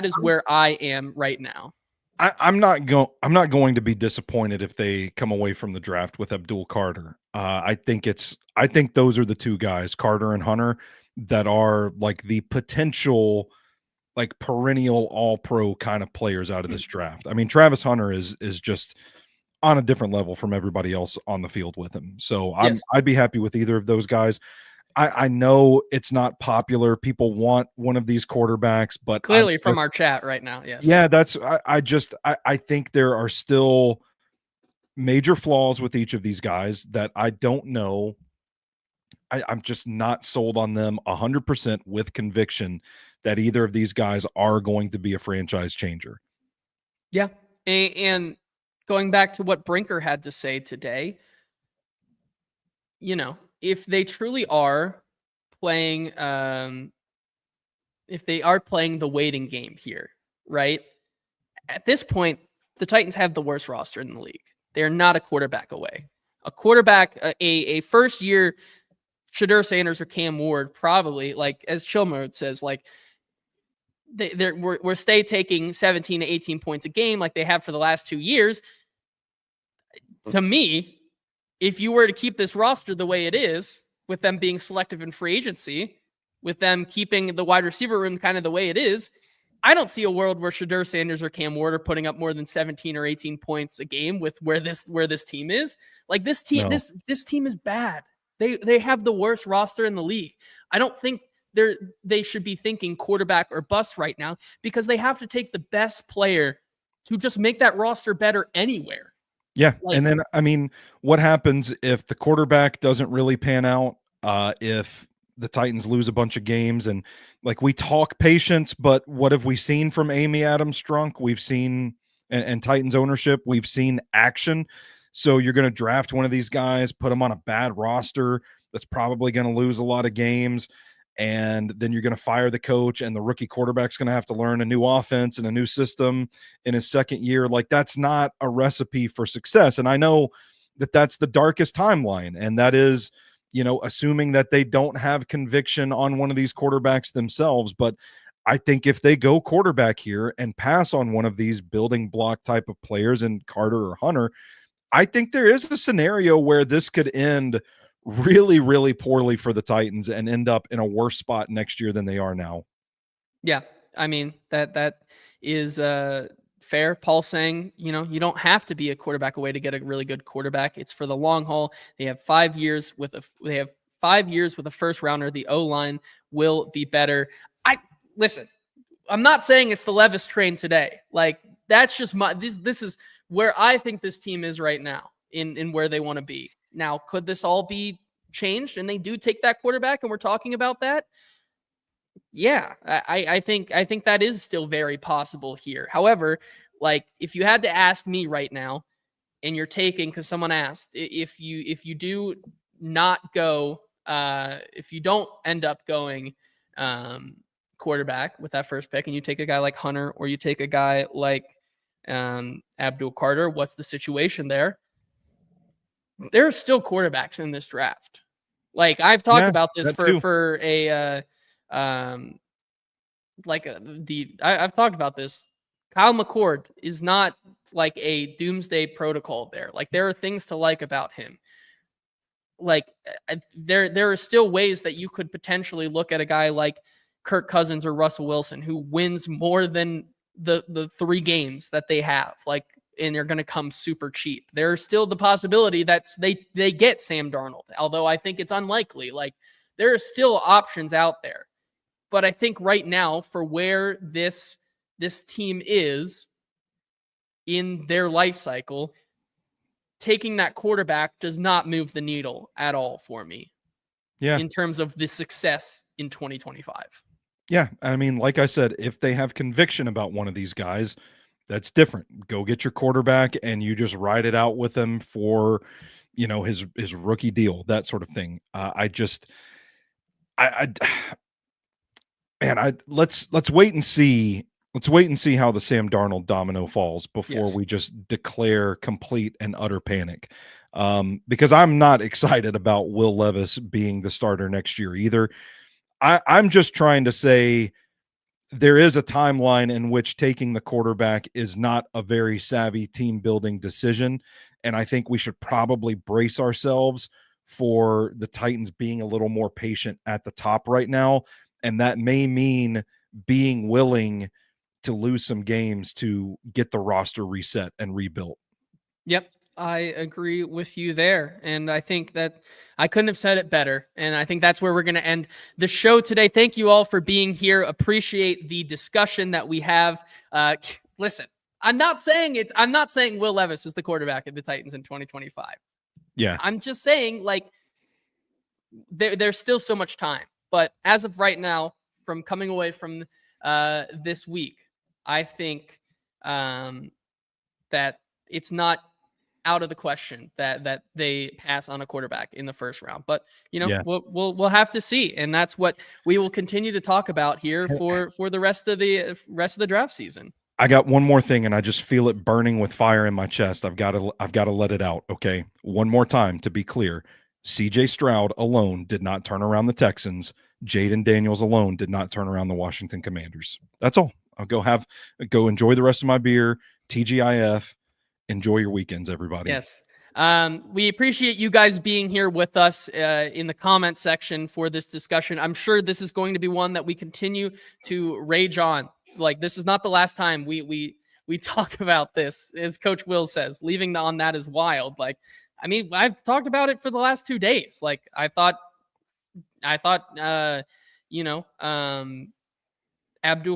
is where I am right now. I'm not going to be disappointed if they come away from the draft with Abdul Carter. I think those are the 2 guys, Carter and Hunter, that are like the potential, like, perennial all-pro kind of players out of this draft. I mean, Travis Hunter is just on a different level from everybody else on the field with him. So I'd be happy with either of those guys. I know it's not popular. People want one of these quarterbacks, but clearly from our chat right now. Yes. Yeah. I think there are still major flaws with each of these guys that I don't know. I'm just not sold on them 100% with conviction that either of these guys are going to be a franchise changer. Yeah. And going back to what Brinker had to say today, if they truly are playing, if they are playing the waiting game here, right? At this point, the Titans have the worst roster in the league. They're not a quarterback away. A quarterback, a first year Sheduer Sanders or Cam Ward, probably, like as Chill Mode says, like, we're stay taking 17 to 18 points a game like they have for the last 2 years. To me, if you were to keep this roster the way it is, with them being selective in free agency, with them keeping the wide receiver room kind of the way it is, I don't see a world where Sheduer, Sanders, or Cam Ward are putting up more than 17 or 18 points a game with where this team is. Like this team, No. this team is bad. They have the worst roster in the league. I don't think they should be thinking quarterback or bust right now, because they have to take the best player to just make that roster better anywhere. Yeah. And then, I mean, what happens if the quarterback doesn't really pan out? If the Titans lose a bunch of games, and like, we talk patience, but what have we seen from Amy Adams Strunk? We've seen, and Titans ownership, we've seen action. So you're going to draft one of these guys, put them on a bad roster that's probably going to lose a lot of games, and then you're going to fire the coach, and the rookie quarterback's going to have to learn a new offense and a new system in his second year. Like, that's not a recipe for success. And I know that that's the darkest timeline, and that is, you know, assuming that they don't have conviction on one of these quarterbacks themselves. But I think if they go quarterback here and pass on one of these building block type of players in Carter or Hunter, I think there is a scenario where this could end really, really poorly for the Titans and end up in a worse spot next year than they are now. Yeah. I mean, that is fair. Paul saying, you know, you don't have to be a quarterback away to get a really good quarterback. It's for the long haul. They have 5 years with a first rounder. The O-line will be better. Listen, I'm not saying it's the Levis train today. Like, that's just this is where I think this team is right now in where they want to be. Now, could this all be changed and they do take that quarterback and we're talking about that? Yeah, I think that is still very possible here. However, like, if you had to ask me right now, and you're taking, because someone asked, if you do not go, if you don't end up going quarterback with that first pick, and you take a guy like Hunter, or you take a guy like Abdul Carter, what's the situation there? There are still quarterbacks in this draft. Like, I've talked about this I've talked about this. Kyle McCord is not like a doomsday protocol there. Like, there are things to like about him. Like, there are still ways that you could potentially look at a guy like Kirk Cousins or Russell Wilson, who wins more than the 3 games that they have. Like, and they're going to come super cheap. There's still the possibility that they get Sam Darnold, although I think it's unlikely. Like, there are still options out there. But I think right now, for where this team is in their life cycle, taking that quarterback does not move the needle at all for me. Yeah. In terms of the success in 2025. Yeah. I mean, like I said, if they have conviction about one of these guys, that's different. Go get your quarterback and you just ride it out with him for, you know, his rookie deal, that sort of thing. Let's wait and see. Let's wait and see how the Sam Darnold domino falls before we just declare complete and utter panic. Because I'm not excited about Will Levis being the starter next year either. I'm just trying to say there is a timeline in which taking the quarterback is not a very savvy team building decision. And I think we should probably brace ourselves for the Titans being a little more patient at the top right now. And that may mean being willing to lose some games to get the roster reset and rebuilt. Yep. I agree with you there. And I think that I couldn't have said it better. And I think that's where we're going to end the show today. Thank you all for being here. Appreciate the discussion that we have. Listen, I'm not saying Will Levis is the quarterback of the Titans in 2025. Yeah. I'm just saying, like, there's still so much time. But as of right now, from coming away from this week, I think that it's not out of the question that they pass on a quarterback in the first round. But, you know, we'll have to see, and that's what we will continue to talk about here for the rest of the draft season. I got one more thing, and I just feel it burning with fire in my chest. I've got to let it out. Okay, one more time to be clear: CJ Stroud alone did not turn around the Texans. Jaden Daniels alone did not turn around the Washington Commanders. That's all. I'll go enjoy the rest of my beer. TGIF. Enjoy your weekends, everybody. Yes. We appreciate you guys being here with us in the comment section for this discussion. I'm sure this is going to be one that we continue to rage on. Like, this is not the last time we talk about this, as Coach Will says. Leaving on that is wild. Like, I mean, I've talked about it for the last 2 days. Like, I thought, Abdul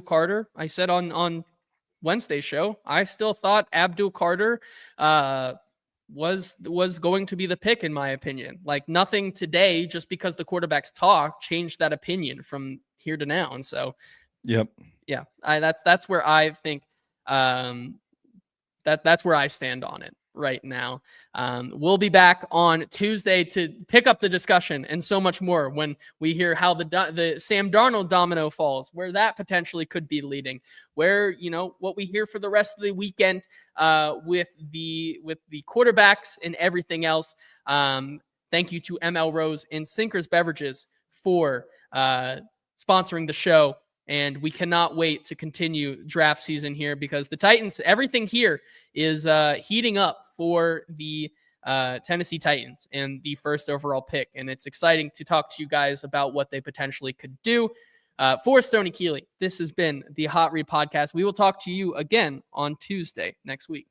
Carter, I said on Wednesday's show, I still thought Abdul Carter was going to be the pick, in my opinion. Like, nothing today, just because the quarterbacks talk, changed that opinion from here to now. And so, yep. Yeah, that's where I think that's where I stand on it right now. We'll be back on Tuesday to pick up the discussion and so much more when we hear how the Sam Darnold domino falls, where that potentially could be leading, where, what we hear for the rest of the weekend with the quarterbacks and everything else. Thank you to ML Rose and Sinkers Beverages for sponsoring the show. And we cannot wait to continue draft season here, because the Titans, everything here is heating up for the Tennessee Titans and the first overall pick. And it's exciting to talk to you guys about what they potentially could do. For Stoney Keeley, this has been the Hot Read Podcast. We will talk to you again on Tuesday next week.